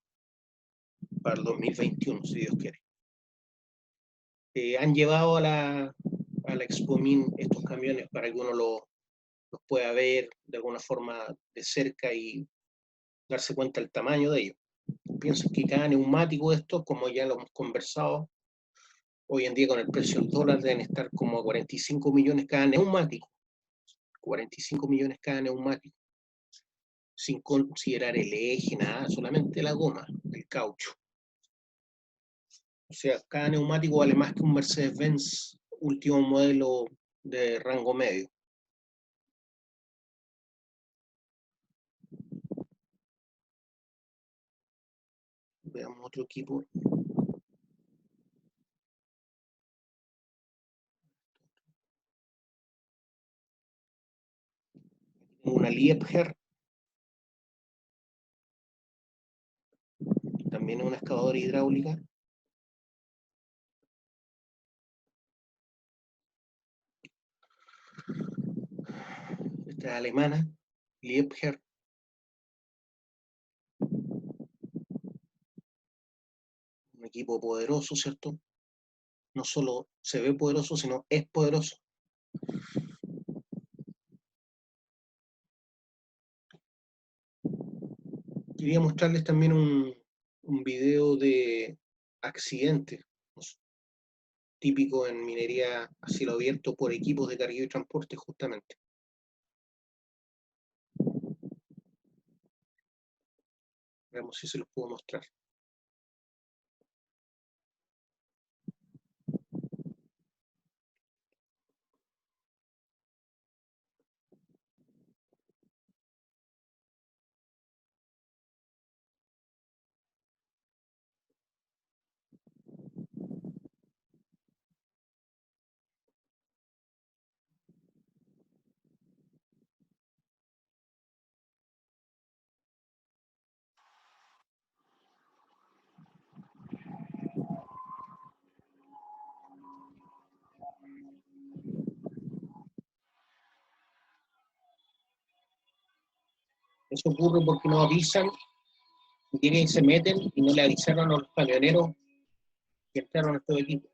para el 2021, si Dios quiere. Han llevado a la Expo Min estos camiones para que uno los pueda ver de alguna forma de cerca y darse cuenta del tamaño de ellos. Pienso que cada neumático de estos, como ya lo hemos conversado, hoy en día con el precio del dólar deben estar como a 45 millones cada neumático. 45 millones cada neumático. Sin considerar el eje, nada, solamente la goma, el caucho. O sea, cada neumático vale más que un Mercedes-Benz último modelo de rango medio. Veamos otro equipo. Una Liebherr. También es una excavadora hidráulica. Esta industria alemana, Liebherr. Un equipo poderoso, ¿cierto? No solo se ve poderoso, sino es poderoso. Quería mostrarles también un video de accidentes, típico en minería a cielo abierto por equipos de cargueo y transporte, justamente. Veamos si se los puedo mostrar. Eso ocurre porque no avisan, vienen y se meten y no le avisaron a los camioneros que entraron a estos equipos.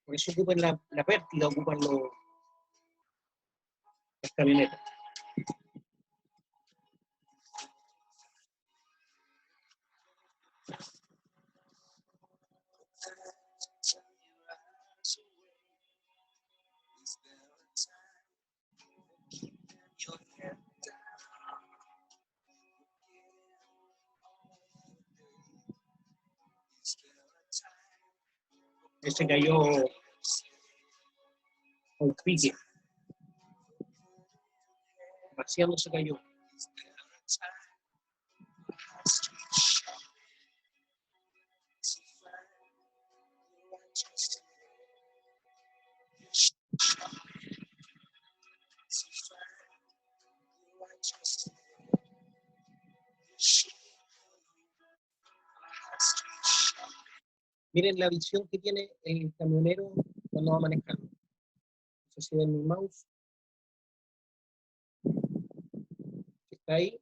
Por eso ocupan la pértiga, ocupan las camionetas. Ese cayó con pique, vaciando se cayó. Miren la visión que tiene el camionero cuando va manejando. No sé si ven mi mouse. Está ahí.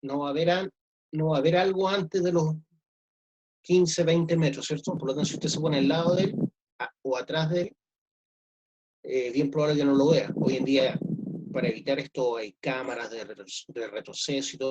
No va a haber algo antes de los 15, 20 metros, ¿cierto? Por lo tanto, si usted se pone al lado de él o atrás de él, bien probable que no lo vea. Hoy en día, para evitar esto, hay cámaras de retroceso y todo.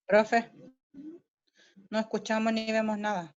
Profe, no escuchamos ni vemos nada.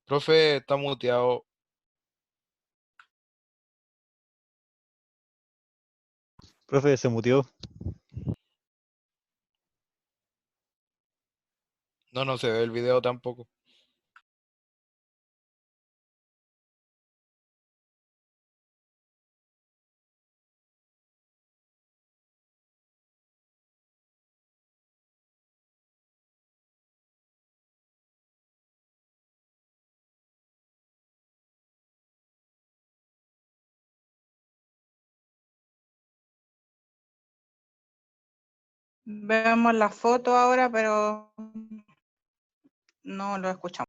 Profe, está muteado. Profe, se muteó. No, no se ve el video tampoco. Vemos la foto ahora, pero no lo escuchamos.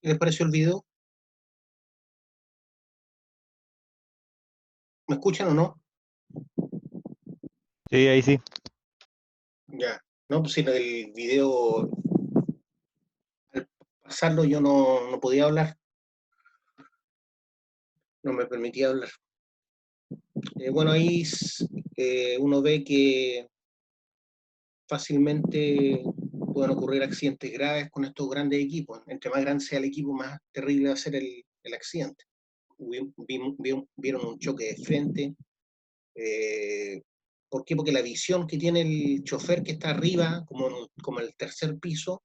¿Qué les pareció el video? ¿Me escuchan o no? Sí, ahí sí. Ya. No, pues si el video, al pasarlo yo no podía hablar, no me permitía hablar. Bueno, ahí uno ve que fácilmente pueden ocurrir accidentes graves con estos grandes equipos. Entre más grande sea el equipo, más terrible va a ser el accidente. Vieron un choque de frente. ¿Por qué? Porque la visión que tiene el chofer que está arriba, como en el tercer piso,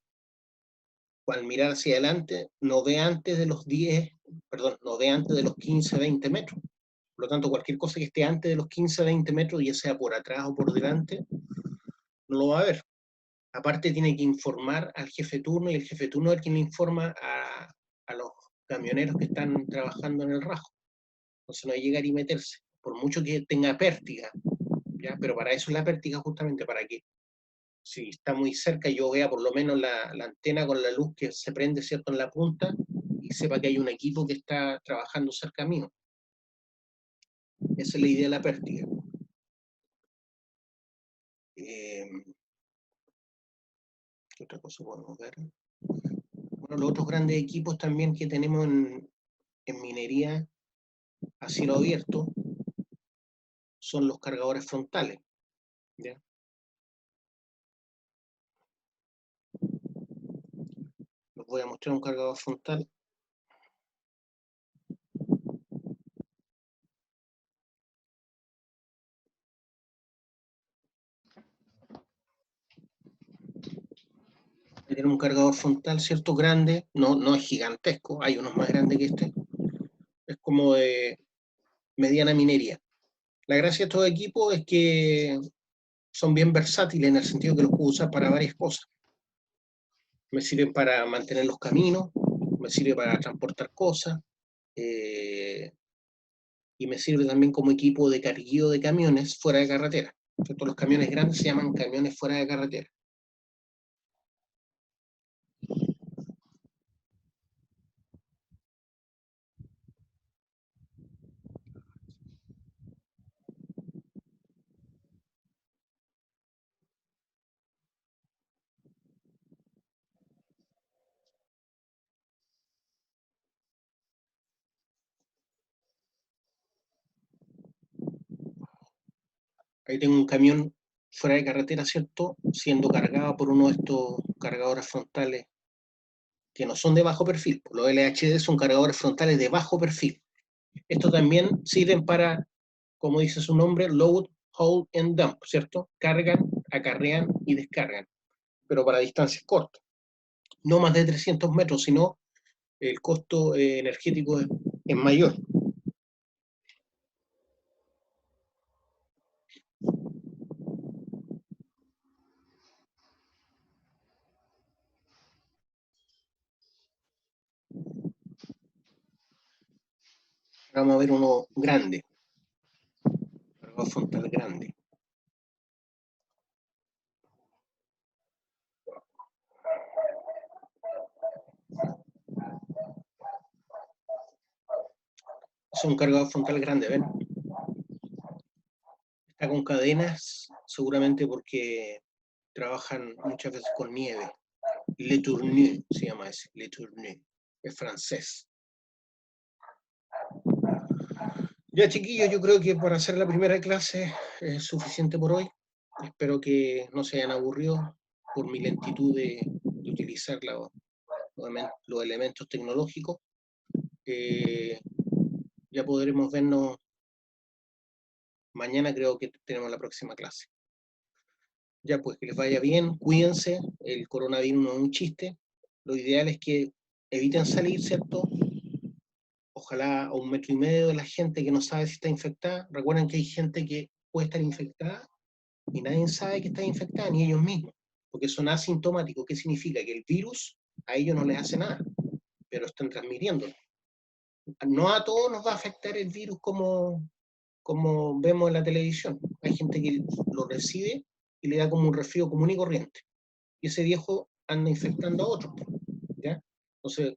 al mirar hacia adelante, no ve antes de los 15, 20 metros. Por lo tanto, cualquier cosa que esté antes de los 15, 20 metros, ya sea por atrás o por delante, no lo va a ver. Aparte tiene que informar al jefe turno, y el jefe turno es el quien le informa a los camioneros que están trabajando en el rajo. Entonces no hay que llegar y meterse, por mucho que tenga pértiga, ¿ya? Pero para eso es la pértiga, justamente para que si está muy cerca yo vea por lo menos la antena con la luz que se prende, ¿cierto?, en la punta, y sepa que hay un equipo que está trabajando cerca mío. Esa es la idea de la pértiga. ¿Qué otra cosa podemos ver? Bueno, los otros grandes equipos también que tenemos en minería a cielo abierto son los cargadores frontales, ¿ya? Les voy a mostrar un cargador frontal. Tiene un cargador frontal, ¿cierto? Grande, no es gigantesco, hay unos más grandes que este. Es como de mediana minería. La gracia de estos equipos es que son bien versátiles en el sentido que los puedo usar para varias cosas. Me sirven para mantener los caminos, me sirve para transportar cosas, y me sirve también como equipo de carguío de camiones fuera de carretera. ¿Cierto? Los camiones grandes se llaman camiones fuera de carretera. Ahí tengo un camión fuera de carretera, ¿cierto?, siendo cargado por uno de estos cargadores frontales que no son de bajo perfil. Los LHD son cargadores frontales de bajo perfil. Estos también sirven para, como dice su nombre, load, hold and dump, ¿cierto? Cargan, acarrean y descargan, pero para distancias cortas. No más de 300 metros, sino el costo energético es mayor. Vamos a ver uno grande, cargador frontal grande. Es un cargador frontal grande, ¿ven? Está con cadenas, seguramente porque trabajan muchas veces con nieve. Le Tournu se llama ese, Le Tournu. Es francés. Ya, chiquillos, yo creo que para hacer la primera clase es suficiente por hoy. Espero que no se hayan aburrido por mi lentitud de utilizar los elementos tecnológicos. Ya podremos vernos mañana, creo que tenemos la próxima clase. Ya, pues que les vaya bien, cuídense, el coronavirus no es un chiste. Lo ideal es que eviten salir, ¿cierto? Ojalá a 1,5 metros de la gente que no sabe si está infectada. Recuerden que hay gente que puede estar infectada y nadie sabe que está infectada, ni ellos mismos, porque son asintomáticos. ¿Qué significa? Que el virus a ellos no les hace nada, pero están transmitiendo. No a todos nos va a afectar el virus como vemos en la televisión. Hay gente que lo recibe y le da como un resfrío común y corriente. Y ese viejo anda infectando a otros, ¿ya? Entonces,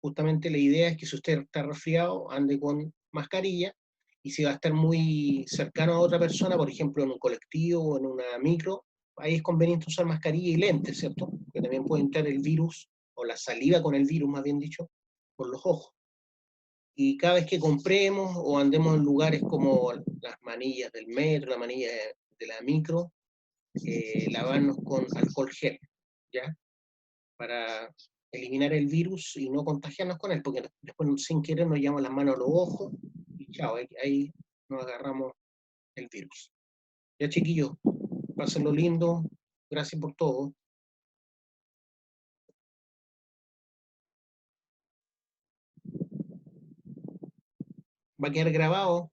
justamente la idea es que si usted está resfriado, ande con mascarilla, y si va a estar muy cercano a otra persona, por ejemplo en un colectivo o en una micro, ahí es conveniente usar mascarilla y lentes, ¿cierto? Que también puede entrar el virus, o la saliva con el virus, más bien dicho, por los ojos. Y cada vez que compremos o andemos en lugares como las manillas del metro, la manilla de la micro, lavarnos con alcohol gel, ¿ya? Para eliminar el virus y no contagiarnos con él, porque después sin querer nos llevamos las manos a los ojos y chao, ahí nos agarramos el virus. Ya, chiquillos, pásenlo lindo, gracias por todo. Va a quedar grabado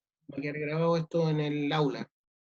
esto en el aula.